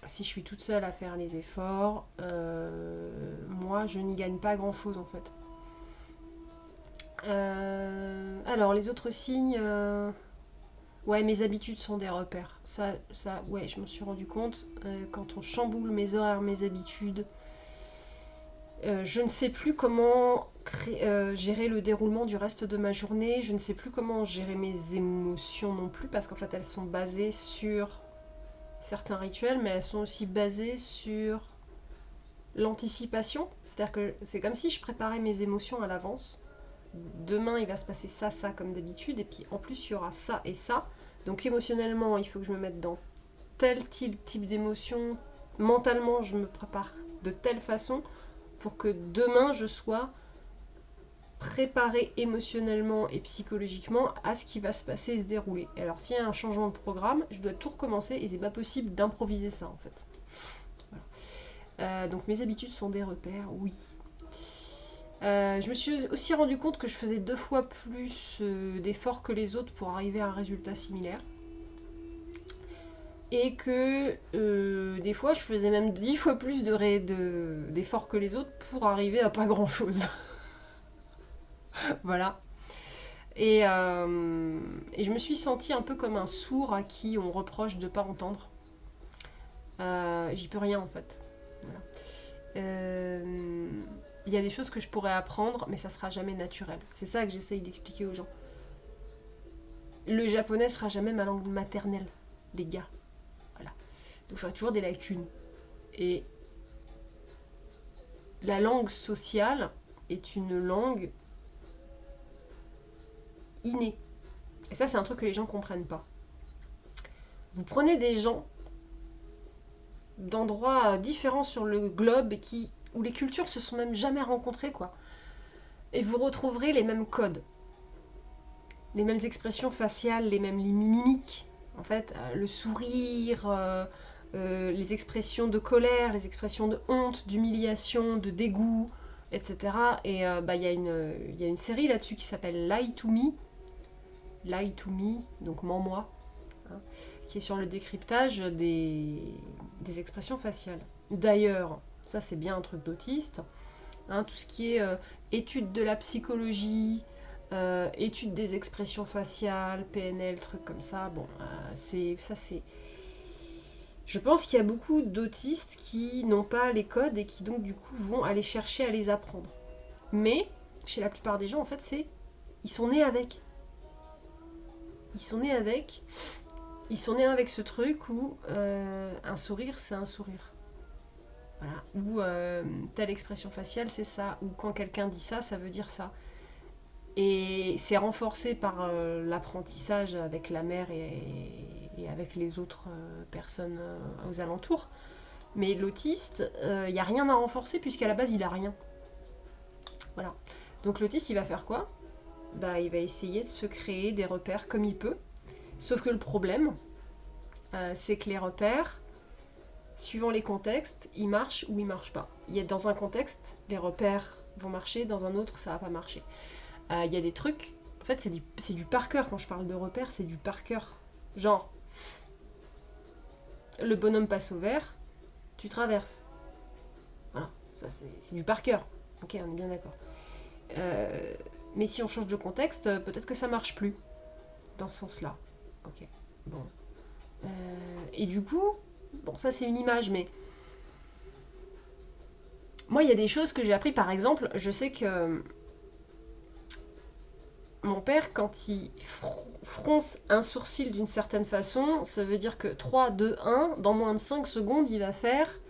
Si je suis toute seule à faire les efforts, moi, je n'y gagne pas grand-chose, en fait. Alors, les autres signes... Ouais, mes habitudes sont des repères. Ouais, je m'en suis rendu compte. Quand on chamboule mes horaires, mes habitudes, je ne sais plus comment gérer le déroulement du reste de ma journée. Je ne sais plus comment gérer mes émotions non plus, parce qu'en fait, elles sont basées sur certains rituels, mais elles sont aussi basées sur l'anticipation. C'est-à-dire que c'est comme si je préparais mes émotions à l'avance. Demain, il va se passer ça, ça, comme d'habitude, et puis en plus, il y aura ça et ça. Donc émotionnellement, il faut que je me mette dans tel type d'émotion. Mentalement, je me prépare de telle façon pour que demain, je sois préparée émotionnellement et psychologiquement à ce qui va se passer et se dérouler. Et alors, s'il y a un changement de programme, je dois tout recommencer et c'est pas possible d'improviser ça, en fait. Voilà. Donc mes habitudes sont des repères, oui. Je me suis aussi rendu compte que je faisais 2 fois plus d'efforts que les autres pour arriver à un résultat similaire. Et que des fois, je faisais même 10 fois plus d'efforts que les autres pour arriver à pas grand-chose. Voilà. Et je me suis sentie un peu comme un sourd à qui on reproche de pas entendre. J'y peux rien en fait. Voilà. Il y a des choses que je pourrais apprendre, mais ça sera jamais naturel. C'est ça que j'essaye d'expliquer aux gens. Le japonais sera jamais ma langue maternelle, les gars. Voilà. Donc j'aurai toujours des lacunes. Et la langue sociale est une langue innée. Et ça, c'est un truc que les gens comprennent pas. Vous prenez des gens d'endroits différents sur le globe où les cultures se sont même jamais rencontrées, quoi. Et vous retrouverez les mêmes codes, les mêmes expressions faciales, les mêmes mimiques. En fait, le sourire, les expressions de colère, les expressions de honte, d'humiliation, de dégoût, etc. Et y a une série là-dessus qui s'appelle Lie to Me. Lie to Me, donc mens-moi, hein, qui est sur le décryptage des expressions faciales. D'ailleurs, ça c'est bien un truc d'autiste, hein, tout ce qui est étude de la psychologie, étude des expressions faciales, PNL, trucs comme ça, bon, c'est... Je pense qu'il y a beaucoup d'autistes qui n'ont pas les codes et qui donc du coup vont aller chercher à les apprendre. Mais, chez la plupart des gens, en fait, ils sont nés avec. Ils sont nés avec ce truc où un sourire, c'est un sourire. Voilà. Ou telle expression faciale, c'est ça. Ou quand quelqu'un dit ça, ça veut dire ça. Et c'est renforcé par l'apprentissage avec la mère et avec les autres personnes aux alentours. Mais l'autiste, il n'y a rien à renforcer puisqu'à la base, il a rien. Voilà. Donc l'autiste, il va faire quoi ? Il va essayer de se créer des repères comme il peut. Sauf que le problème, c'est que les repères, suivant les contextes, ils marchent ou ils marchent pas. Dans un contexte, les repères vont marcher, dans un autre, ça va pas marcher. Il y a des trucs, en fait, c'est du par cœur. Quand je parle de repères, c'est du par cœur. Genre, le bonhomme passe au vert, tu traverses. Voilà, ça c'est du par cœur. Ok, on est bien d'accord. Mais si on change de contexte, peut-être que ça marche plus dans ce sens-là. Ok, bon. Et du coup, bon, ça c'est une image, mais moi il y a des choses que j'ai appris. Par exemple, je sais que mon père, quand il fronce un sourcil d'une certaine façon, ça veut dire que 3, 2, 1, dans moins de 5 secondes, il va faire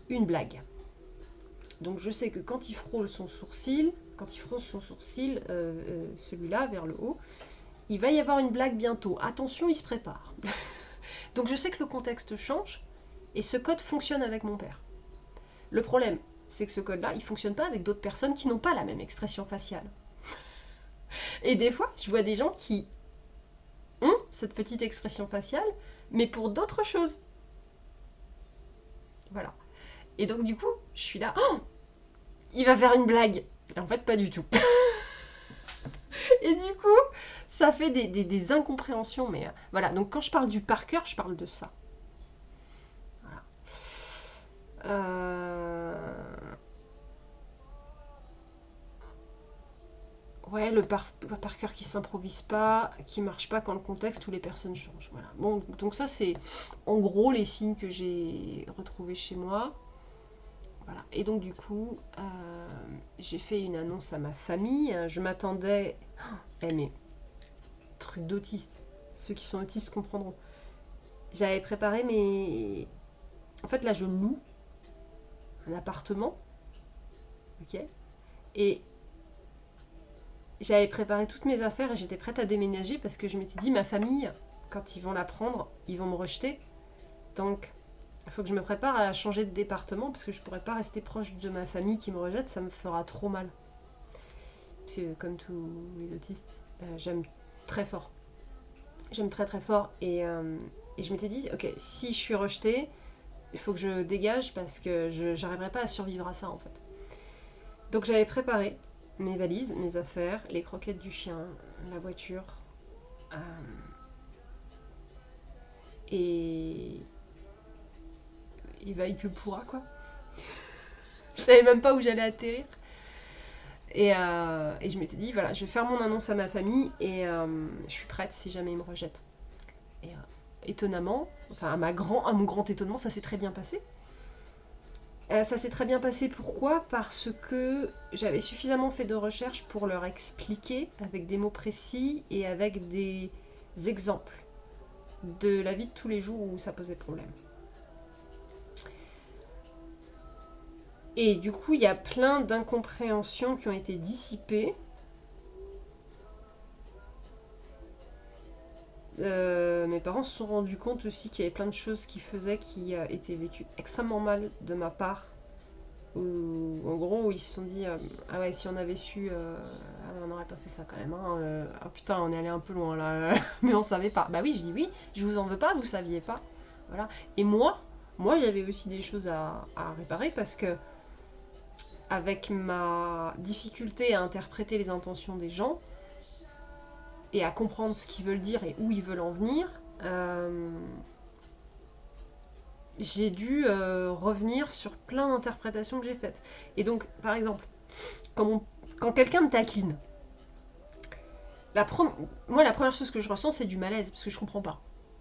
une blague. Donc je sais que quand il frôle son sourcil, celui-là vers le haut, il va y avoir une blague bientôt. Attention, il se prépare. Donc je sais que le contexte change et ce code fonctionne avec mon père. Le problème, c'est que ce code-là, il fonctionne pas avec d'autres personnes qui n'ont pas la même expression faciale. Et des fois, je vois des gens qui ont cette petite expression faciale, mais pour d'autres choses. Voilà. Et donc du coup, je suis là, oh, il va faire une blague. Et en fait, pas du tout. Et du coup, ça fait des incompréhensions. Mais voilà, donc quand je parle du par cœur, je parle de ça. Voilà. Ouais, Ouais, le par cœur qui s'improvise pas, qui marche pas quand le contexte ou les personnes changent. Voilà. Bon, donc ça c'est en gros les signes que j'ai retrouvés chez moi. Voilà. Et donc du coup, j'ai fait une annonce à ma famille. Je m'attendais... mais truc d'autiste. Ceux qui sont autistes comprendront. J'avais préparé mes... En fait là je loue un appartement. Ok. Et j'avais préparé toutes mes affaires et j'étais prête à déménager parce que je m'étais dit, ma famille, quand ils vont la prendre, ils vont me rejeter. Donc, il faut que je me prépare à changer de département parce que je pourrais pas rester proche de ma famille qui me rejette, ça me fera trop mal. Parce que, comme tous les autistes, j'aime très fort. J'aime très très fort et je m'étais dit, ok, si je suis rejetée, il faut que je dégage parce que je n'arriverai pas à survivre à ça en fait. Donc j'avais préparé mes valises, mes affaires, les croquettes du chien, la voiture. Et il vaille que pourra, quoi. Je savais même pas où j'allais atterrir. Et je m'étais dit, voilà, je vais faire mon annonce à ma famille et je suis prête si jamais ils me rejettent. Et étonnamment, enfin à mon grand étonnement, ça s'est très bien passé. Ça s'est très bien passé, pourquoi ? Parce que j'avais suffisamment fait de recherches pour leur expliquer avec des mots précis et avec des exemples de la vie de tous les jours où ça posait problème. Et du coup, il y a plein d'incompréhensions qui ont été dissipées. Mes parents se sont rendus compte aussi qu'il y avait plein de choses qui faisaient qui étaient vécues extrêmement mal de ma part. En gros, ils se sont dit ah ouais, si on avait su, on n'aurait pas fait ça quand même. Oh putain, on est allé un peu loin là, mais on savait pas. Bah oui, je dis oui, je vous en veux pas, vous saviez pas. Voilà. Et moi j'avais aussi des choses à réparer parce que avec ma difficulté à interpréter les intentions des gens et à comprendre ce qu'ils veulent dire et où ils veulent en venir, j'ai dû revenir sur plein d'interprétations que j'ai faites. Et donc, par exemple, quand quelqu'un me taquine, moi, la première chose que je ressens, c'est du malaise, parce que je comprends pas.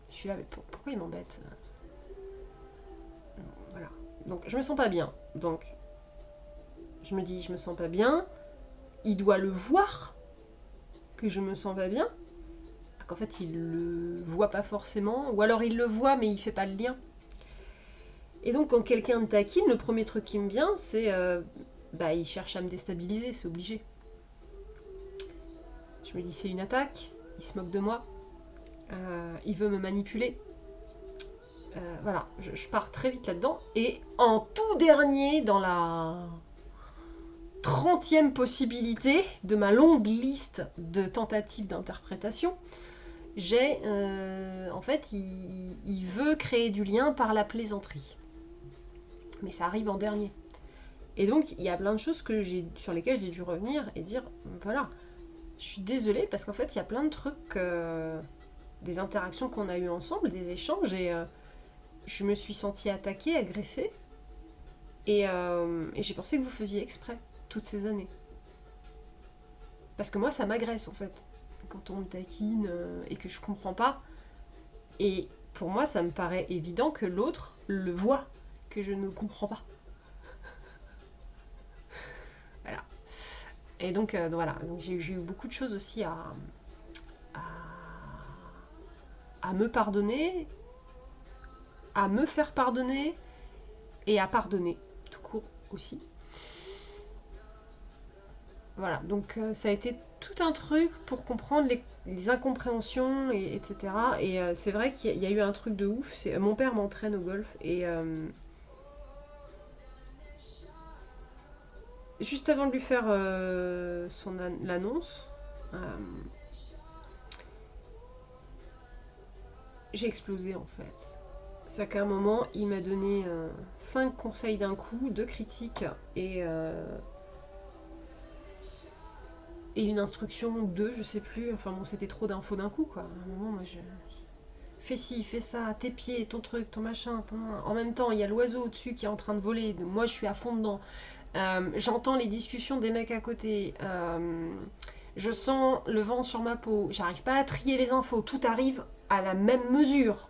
Je suis là, mais pourquoi il m'embête ? Voilà. Donc, je me sens pas bien. Donc, je me dis, je me sens pas bien. Il doit le voir que je me sens pas bien. Alors qu'en fait, il le voit pas forcément. Ou alors, il le voit, mais il fait pas le lien. Et donc, quand quelqu'un me taquine, le premier truc qui me vient, c'est... il cherche à me déstabiliser, c'est obligé. Je me dis, c'est une attaque, il se moque de moi, il veut me manipuler. Voilà, je pars très vite là-dedans. Et en tout dernier, dans la 30e possibilité de ma longue liste de tentatives d'interprétation, j'ai... en fait, il veut créer du lien par la plaisanterie. Mais ça arrive en dernier. Et donc, il y a plein de choses sur lesquelles j'ai dû revenir et dire, voilà, je suis désolée parce qu'en fait, il y a plein de trucs, des interactions qu'on a eues ensemble, des échanges, et je me suis sentie attaquée, agressée, et j'ai pensé que vous faisiez exprès, toutes ces années. Parce que moi, ça m'agresse, en fait, quand on me taquine et que je comprends pas. Et pour moi, ça me paraît évident que l'autre le voit, que je ne comprends pas. Voilà. Et donc, voilà, donc j'ai eu beaucoup de choses aussi à me pardonner, à me faire pardonner et à pardonner, tout court aussi. Voilà, donc ça a été tout un truc pour comprendre les incompréhensions, etc. Et c'est vrai qu'il y a eu un truc de ouf, mon père m'entraîne au golf et... juste avant de lui faire l'annonce, j'ai explosé en fait. C'est qu'à un moment, il m'a donné 5 conseils d'un coup, 2 critiques et une instruction, 2, je sais plus. Enfin bon, c'était trop d'infos d'un coup, quoi. À un moment, moi, fais ci, fais ça, tes pieds, ton truc, ton machin. En même temps, il y a l'oiseau au-dessus qui est en train de voler. Donc, moi, je suis à fond dedans. J'entends les discussions des mecs à côté. Je sens le vent sur ma peau. J'arrive pas à trier les infos. Tout arrive à la même mesure.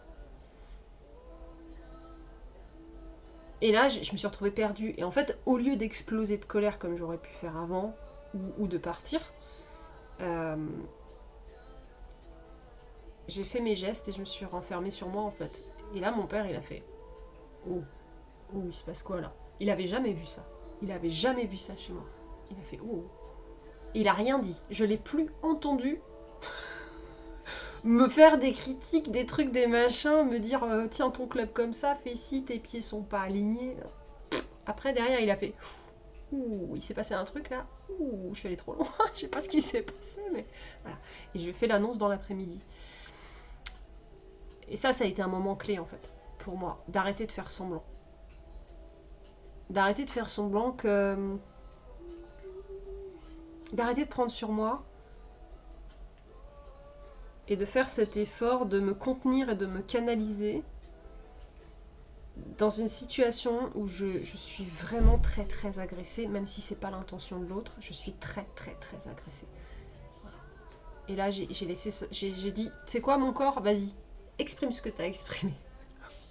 Et là, je me suis retrouvée perdue. Et en fait, au lieu d'exploser de colère comme j'aurais pu faire avant, ou de partir, j'ai fait mes gestes et je me suis renfermée sur moi, en fait. Et là, mon père, il a fait « Oh, oh, il se passe quoi, là ?» Il avait jamais vu ça. Il avait jamais vu ça chez moi. Il a fait « Oh !» Il a rien dit. Je l'ai plus entendu me faire des critiques, des trucs, des machins, me dire tiens ton club comme ça, fais ci, tes pieds sont pas alignés. Après derrière il a fait ouh, il s'est passé un truc là, ouh, je suis allée trop loin, je sais pas ce qui s'est passé, mais voilà. Et je fais l'annonce dans l'après-midi. Et ça a été un moment clé en fait, pour moi, d'arrêter de faire semblant. D'arrêter de faire semblant que. D'arrêter de prendre sur moi. Et de faire cet effort de me contenir et de me canaliser dans une situation où je suis vraiment très très agressée, même si c'est pas l'intention de l'autre, je suis très très très agressée. Voilà. Et là j'ai laissé, j'ai dit, tu sais quoi mon corps, vas-y, exprime ce que t'as exprimé.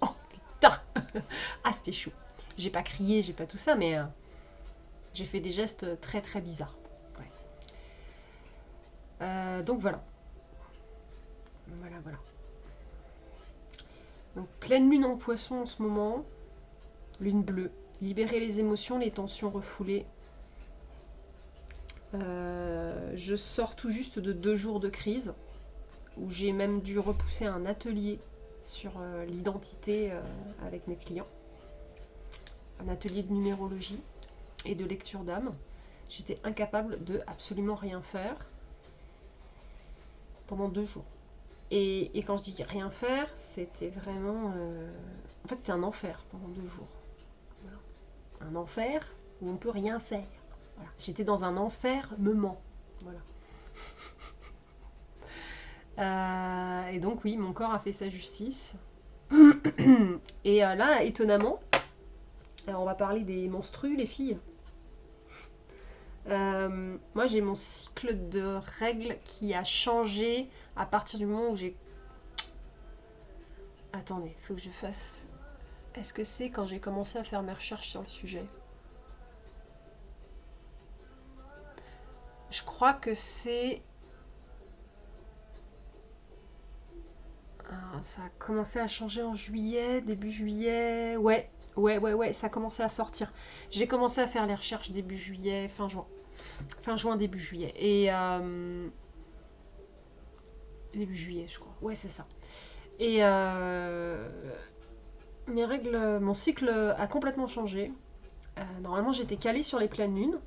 Oh putain. Ah c'était chou. J'ai pas crié, j'ai pas tout ça, mais j'ai fait des gestes très très bizarres. Ouais. Donc voilà. Voilà. Donc pleine lune en poisson en ce moment, lune bleue, libérer les émotions, les tensions refoulées. Je sors tout juste de 2 jours de crise, où j'ai même dû repousser un atelier sur l'identité avec mes clients. Un atelier de numérologie et de lecture d'âme. J'étais incapable de absolument rien faire pendant 2 jours. Et quand je dis rien faire, c'était vraiment... En fait, c'est un enfer pendant 2 jours. Voilà. Un enfer où on peut rien faire. Voilà. J'étais dans un enfermement. Voilà. Et donc, oui, mon corps a fait sa justice. Et là, étonnamment, alors on va parler des menstrues, les filles. Moi j'ai mon cycle de règles qui a changé à partir du moment où j'ai... Attendez, il faut que je fasse... Est-ce que c'est quand j'ai commencé à faire mes recherches sur le sujet? Je crois que c'est... ça a commencé à changer en juillet, début juillet... Ouais, ça a commencé à sortir. J'ai commencé à faire les recherches début juillet, fin juin. Fin juin, début juillet. Et... Début juillet, je crois. Ouais, c'est ça. Et mes règles, mon cycle a complètement changé. Normalement, j'étais calée sur les pleines lunes.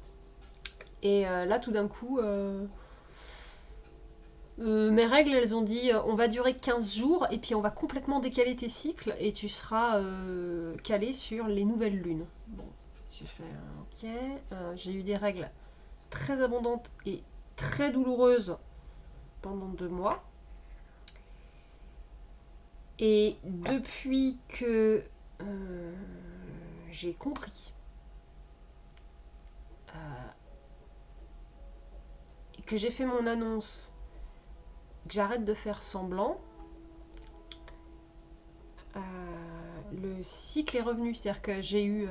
Et là, tout d'un coup, mes règles, elles ont dit on va durer 15 jours et puis on va complètement décaler tes cycles et tu seras calée sur les nouvelles lunes. Bon, j'ai fait ok. J'ai eu des règles très abondantes et très douloureuses pendant 2 mois. Et depuis que j'ai compris et que j'ai fait mon annonce, que j'arrête de faire semblant, le cycle est revenu. C'est-à-dire que j'ai eu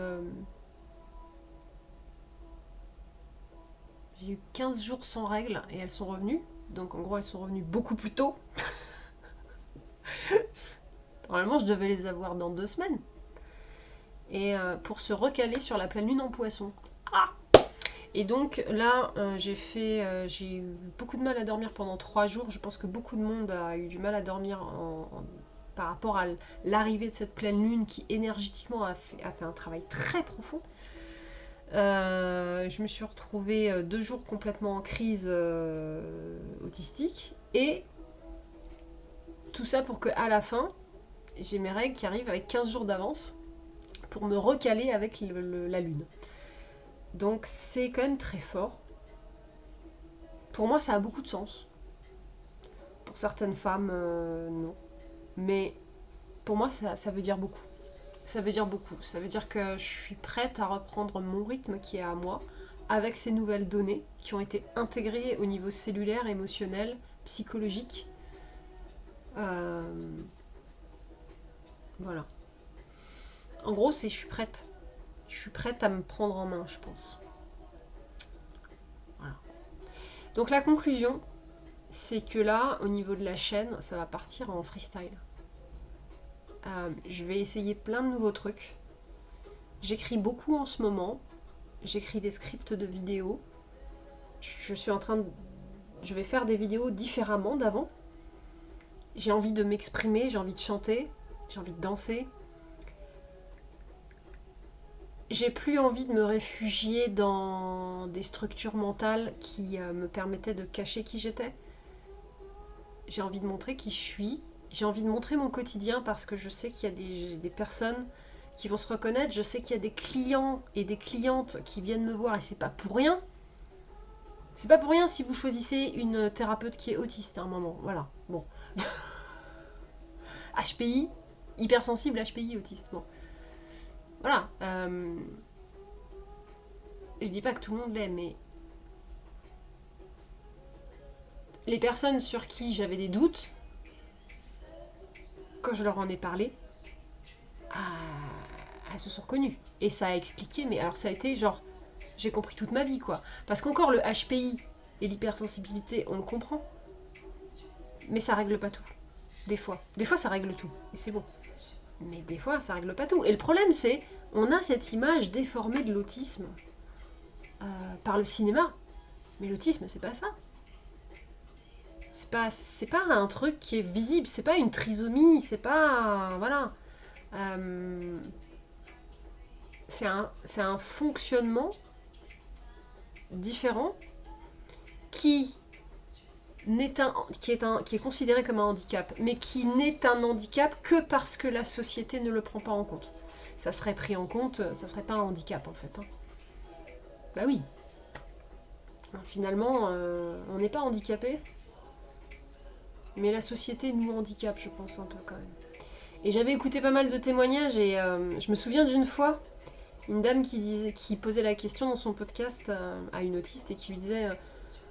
15 jours sans règles et elles sont revenues. Donc en gros, elles sont revenues beaucoup plus tôt. Normalement, je devais les avoir dans 2 semaines. Et pour se recaler sur la pleine lune en poisson. Ah! Et donc là, j'ai eu beaucoup de mal à dormir pendant 3 jours. Je pense que beaucoup de monde a eu du mal à dormir par rapport à l'arrivée de cette pleine lune qui énergétiquement a fait un travail très profond. Je me suis retrouvée 2 jours complètement en crise autistique. Et tout ça pour qu'à la fin, j'ai mes règles qui arrivent avec 15 jours d'avance pour me recaler avec la lune. Donc c'est quand même très fort. Pour moi, ça a beaucoup de sens. Pour certaines femmes, non. Mais pour moi, ça veut dire beaucoup. Ça veut dire beaucoup. Ça veut dire que je suis prête à reprendre mon rythme qui est à moi, avec ces nouvelles données qui ont été intégrées au niveau cellulaire, émotionnel, psychologique. Voilà. En gros, c'est je suis prête. Je suis prête à me prendre en main, je pense. Voilà. Donc la conclusion, c'est que là, au niveau de la chaîne, ça va partir en freestyle. Je vais essayer plein de nouveaux trucs. J'écris beaucoup en ce moment. J'écris des scripts de vidéos. Je vais faire des vidéos différemment d'avant. J'ai envie de m'exprimer, j'ai envie de chanter, j'ai envie de danser. J'ai plus envie de me réfugier dans des structures mentales qui me permettaient de cacher qui j'étais. J'ai envie de montrer qui je suis. J'ai envie de montrer mon quotidien parce que je sais qu'il y a des personnes qui vont se reconnaître. Je sais qu'il y a des clients et des clientes qui viennent me voir et c'est pas pour rien. C'est pas pour rien si vous choisissez une thérapeute qui est autiste à un moment. Voilà. Bon. HPI, hypersensible, HPI, autiste. Bon. Voilà. Je dis pas que tout le monde l'est, mais les personnes sur qui j'avais des doutes, quand je leur en ai parlé, elles se sont reconnues. Et ça a expliqué, mais alors ça a été genre, j'ai compris toute ma vie, quoi. Parce qu'encore le HPI et l'hypersensibilité, on le comprend, mais ça règle pas tout. Des fois ça règle tout, et c'est bon. Mais des fois ça règle pas tout. Et le problème c'est, on a cette image déformée de l'autisme par le cinéma. Mais l'autisme c'est pas ça. C'est pas un truc qui est visible, c'est pas une trisomie, c'est pas... Voilà. C'est un fonctionnement différent qui est considéré comme un handicap, mais qui n'est un handicap que parce que la société ne le prend pas en compte. Ça serait pris en compte, ça serait pas un handicap en fait. Hein. Bah oui. Finalement, on n'est pas handicapé, mais la société nous handicape, je pense un peu quand même. Et j'avais écouté pas mal de témoignages et je me souviens d'une fois, une dame qui posait la question dans son podcast à une autiste et qui lui disait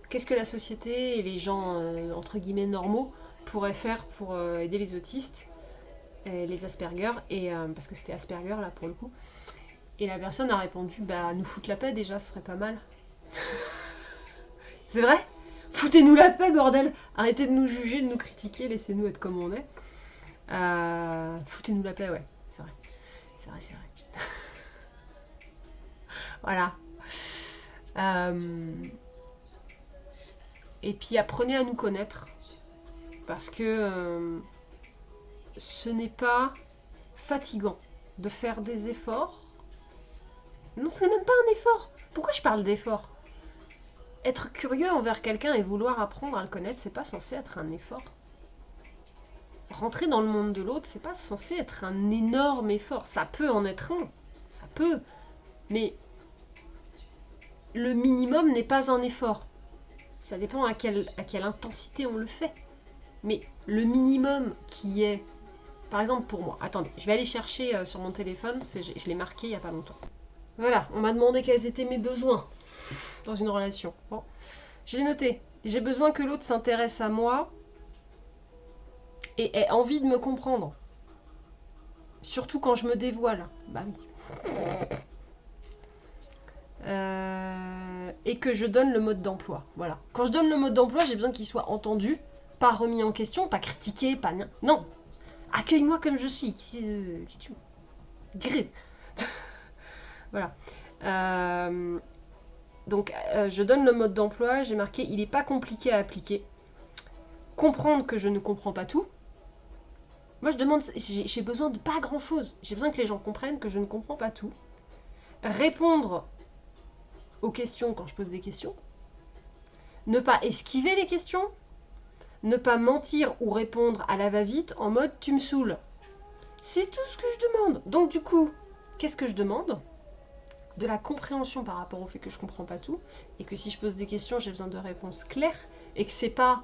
qu'est-ce que la société et les gens entre guillemets normaux pourraient faire pour aider les autistes, et les Asperger, et parce que c'était Asperger là pour le coup. Et la personne a répondu bah nous foutre la paix déjà, ce serait pas mal. C'est vrai ? Foutez-nous la paix, bordel! Arrêtez de nous juger, de nous critiquer, laissez-nous être comme on est. Foutez-nous la paix, ouais, c'est vrai. C'est vrai. Voilà. Et puis apprenez à nous connaître. Parce que ce n'est pas fatigant de faire des efforts. Non, ce n'est même pas un effort. Pourquoi je parle d'effort ? Être curieux envers quelqu'un et vouloir apprendre à le connaître, c'est pas censé être un effort. Rentrer dans le monde de l'autre, c'est pas censé être un énorme effort. Ça peut en être un. Ça peut. Mais le minimum n'est pas un effort. Ça dépend à quelle intensité on le fait. Mais le minimum qui est... Par exemple pour moi, attendez, je vais aller chercher sur mon téléphone, parce que je l'ai marqué il n'y a pas longtemps. Voilà, on m'a demandé quels étaient mes besoins dans une relation. Bon, je l'ai noté. J'ai besoin que l'autre s'intéresse à moi et ait envie de me comprendre. Surtout quand je me dévoile. Bah oui. Et que je donne le mode d'emploi. Voilà. Quand je donne le mode d'emploi, j'ai besoin qu'il soit entendu, pas remis en question, pas critiqué, pas... Non. Accueille-moi comme je suis. Qui tu... Gré. Voilà. Donc, je donne le mode d'emploi, j'ai marqué, il n'est pas compliqué à appliquer. Comprendre que je ne comprends pas tout. Moi, je demande, j'ai besoin de pas grand-chose. J'ai besoin que les gens comprennent que je ne comprends pas tout. Répondre aux questions quand je pose des questions. Ne pas esquiver les questions. Ne pas mentir ou répondre à la va-vite en mode « tu me saoules ». C'est tout ce que je demande. Donc, du coup, qu'est-ce que je demande ? De la compréhension par rapport au fait que je comprends pas tout et que si je pose des questions, j'ai besoin de réponses claires et que c'est pas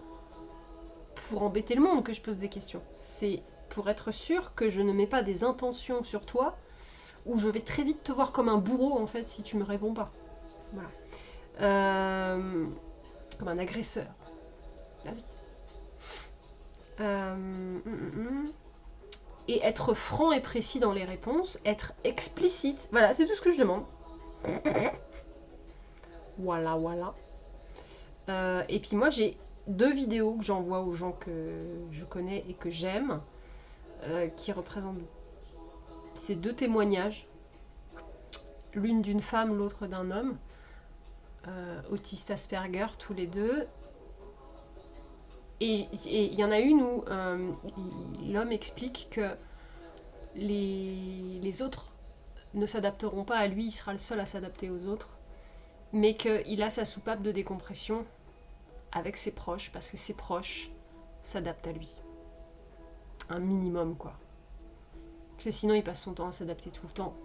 pour embêter le monde que je pose des questions. C'est pour être sûr que je ne mets pas des intentions sur toi où je vais très vite te voir comme un bourreau en fait si tu me réponds pas. Voilà. Comme un agresseur. Ah oui. Et être franc et précis dans les réponses, être explicite. Voilà, c'est tout ce que je demande. Voilà, voilà. Et puis moi, j'ai 2 vidéos que j'envoie aux gens que je connais et que j'aime, qui représentent ces 2 témoignages. L'une d'une femme, l'autre d'un homme, autiste Asperger, tous les deux. Et il y en a une où l'homme explique que les autres ne s'adapteront pas à lui, il sera le seul à s'adapter aux autres, mais qu'il a sa soupape de décompression avec ses proches, parce que ses proches s'adaptent à lui. Un minimum, quoi. Parce que sinon, il passe son temps à s'adapter tout le temps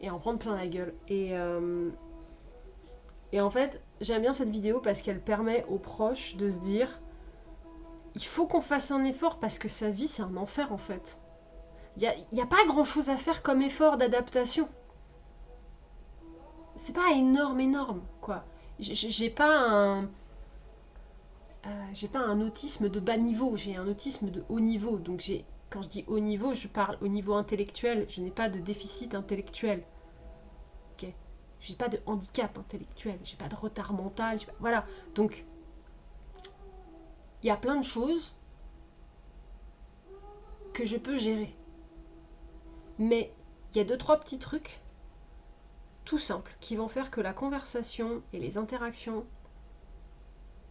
et à en prendre plein la gueule. Et en fait, j'aime bien cette vidéo parce qu'elle permet aux proches de se dire il faut qu'on fasse un effort parce que sa vie, c'est un enfer, en fait. Il n'y a pas grand-chose à faire comme effort d'adaptation. C'est pas énorme, quoi. J'ai pas un autisme de bas niveau, j'ai un autisme de haut niveau. Donc quand je dis haut niveau, je parle au niveau intellectuel. Je n'ai pas de déficit intellectuel. Ok. J'ai pas de handicap intellectuel. J'ai pas de retard mental. Voilà. Donc, il y a plein de choses que je peux gérer. Mais il y a 2-3 petits trucs tout simples qui vont faire que la conversation et les interactions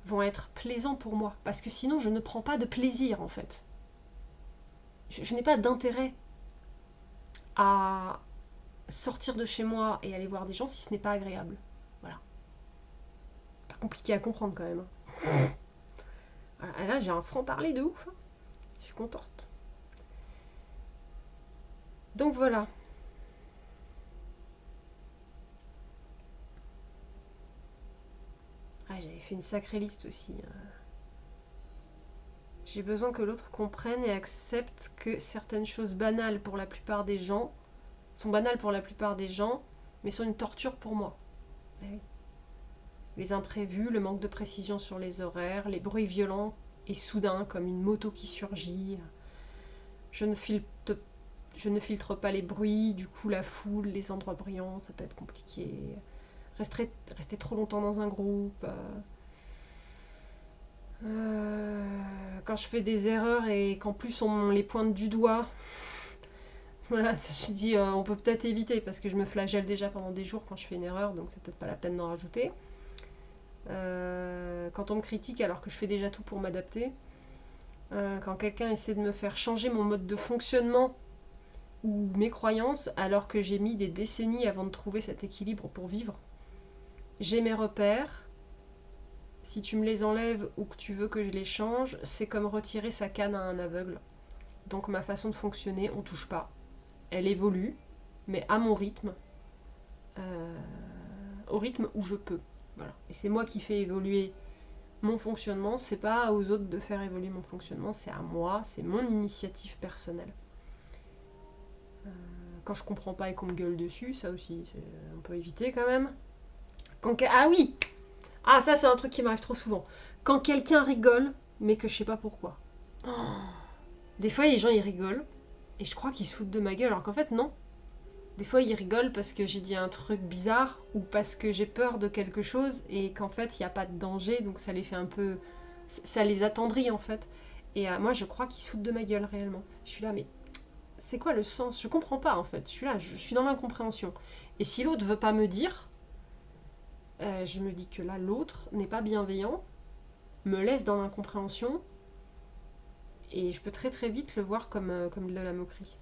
vont être plaisants pour moi. Parce que sinon, je ne prends pas de plaisir, en fait. Je n'ai pas d'intérêt à sortir de chez moi et aller voir des gens si ce n'est pas agréable. Voilà. Pas compliqué à comprendre, quand même. Voilà, là, j'ai un franc-parler de ouf. Je suis contente. Donc, voilà. Ah, j'avais fait une sacrée liste aussi. J'ai besoin que l'autre comprenne et accepte que certaines choses banales pour la plupart des gens sont banales pour la plupart des gens, mais sont une torture pour moi. Eh oui. Les imprévus, le manque de précision sur les horaires, les bruits violents et soudains comme une moto qui surgit. Je ne filtre pas les bruits, du coup la foule, les endroits bruyants, ça peut être compliqué. Rester trop longtemps dans un groupe. Quand je fais des erreurs et qu'en plus on les pointe du doigt, voilà, je dis on peut peut-être éviter parce que je me flagelle déjà pendant des jours quand je fais une erreur, donc c'est peut-être pas la peine d'en rajouter. Quand on me critique alors que je fais déjà tout pour m'adapter, quand quelqu'un essaie de me faire changer mon mode de fonctionnement ou mes croyances alors que j'ai mis des décennies avant de trouver cet équilibre pour vivre, j'ai mes repères. Si tu me les enlèves ou que tu veux que je les change, c'est comme retirer sa canne à un aveugle. Donc ma façon de fonctionner, on touche pas. Elle évolue, mais à mon rythme, au rythme où je peux. Voilà. Et c'est moi qui fais évoluer mon fonctionnement, c'est pas aux autres de faire évoluer mon fonctionnement, c'est à moi, c'est mon initiative personnelle. Quand je comprends pas et qu'on me gueule dessus, ça aussi, on peut éviter quand même. Ah oui! Ah, ça, c'est un truc qui m'arrive trop souvent. Quand quelqu'un rigole, mais que je sais pas pourquoi. Oh. Des fois, les gens, ils rigolent, et je crois qu'ils se foutent de ma gueule, alors qu'en fait, non. Des fois, ils rigolent parce que j'ai dit un truc bizarre, ou parce que j'ai peur de quelque chose, et qu'en fait, il n'y a pas de danger, donc ça les fait un peu... Ça les attendrit, en fait. Et moi, je crois qu'ils se foutent de ma gueule, réellement. Je suis là, mais c'est quoi le sens? Je comprends pas, en fait. Je suis là, je suis dans l'incompréhension. Et si l'autre veut pas me dire... je me dis que là, l'autre n'est pas bienveillant, me laisse dans l'incompréhension, et je peux très très vite le voir comme de la moquerie.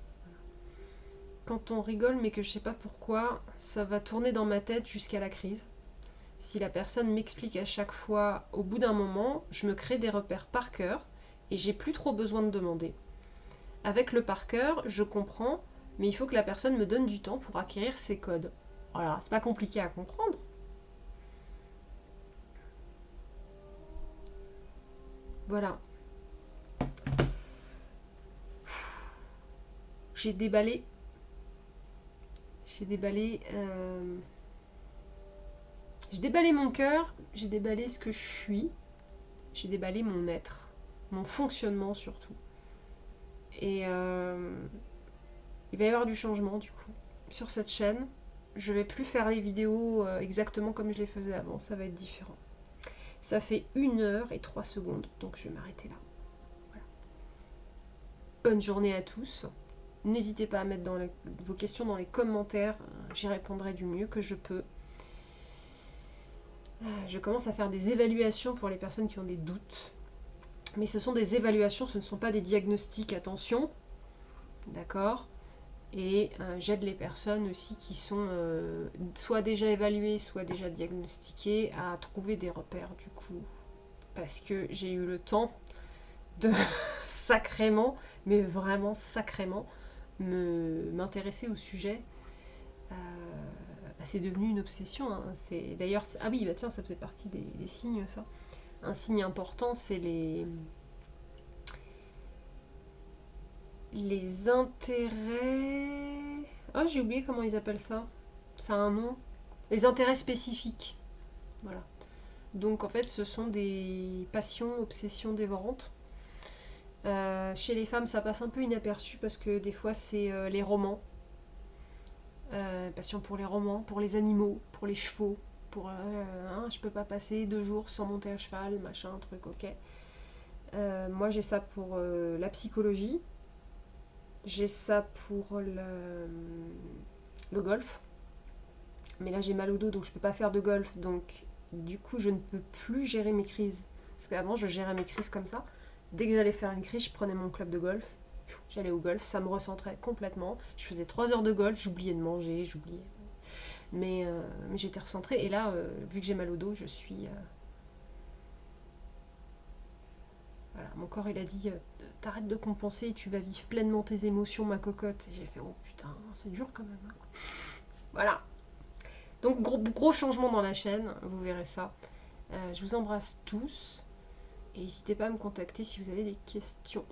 Quand on rigole mais que je sais pas pourquoi, ça va tourner dans ma tête jusqu'à la crise. Si la personne m'explique à chaque fois, au bout d'un moment, je me crée des repères par cœur, et j'ai plus trop besoin de demander. Avec le par cœur, je comprends, mais il faut que la personne me donne du temps pour acquérir ses codes. Voilà, c'est pas compliqué à comprendre. Voilà. J'ai déballé. J'ai déballé mon cœur, j'ai déballé ce que je suis, j'ai déballé mon être, mon fonctionnement surtout. Et il va y avoir du changement du coup sur cette chaîne. Je vais plus faire les vidéos exactement comme je les faisais avant, ça va être différent. Ça fait 1h03, donc je vais m'arrêter là. Voilà. Bonne journée à tous. N'hésitez pas à mettre vos questions dans les commentaires, j'y répondrai du mieux que je peux. Je commence à faire des évaluations pour les personnes qui ont des doutes. Mais ce sont des évaluations, ce ne sont pas des diagnostics, attention. D'accord ? Et j'aide les personnes aussi qui sont soit déjà évaluées, soit déjà diagnostiquées à trouver des repères du coup. Parce que j'ai eu le temps de sacrément, mais vraiment sacrément, m'intéresser au sujet. C'est devenu une obsession. Hein. D'ailleurs, ah oui, bah tiens, ça faisait partie des signes, ça. Un signe important, c'est les intérêts... Ah, j'ai oublié comment ils appellent ça. Ça a un nom. Les intérêts spécifiques. Voilà. Donc, en fait, ce sont des passions, obsessions dévorantes. Chez les femmes, ça passe un peu inaperçu parce que des fois, c'est les romans. Passion pour les romans, pour les animaux, pour les chevaux. Je peux pas passer 2 jours sans monter à cheval, machin, truc, ok. Moi, j'ai ça pour la psychologie. J'ai ça pour le golf. Mais là, j'ai mal au dos, donc je peux pas faire de golf. Donc, du coup, je ne peux plus gérer mes crises. Parce qu'avant, je gérais mes crises comme ça. Dès que j'allais faire une crise, je prenais mon club de golf. J'allais au golf, ça me recentrait complètement. Je faisais 3 heures de golf, j'oubliais de manger, j'oubliais. Mais j'étais recentrée. Et là, vu que j'ai mal au dos, je suis... Voilà, mon corps, il a dit t'arrêtes de compenser, tu vas vivre pleinement tes émotions, ma cocotte. Et j'ai fait oh putain, c'est dur quand même. Hein. Voilà. Donc gros changement dans la chaîne, vous verrez ça. Je vous embrasse tous. Et n'hésitez pas à me contacter si vous avez des questions.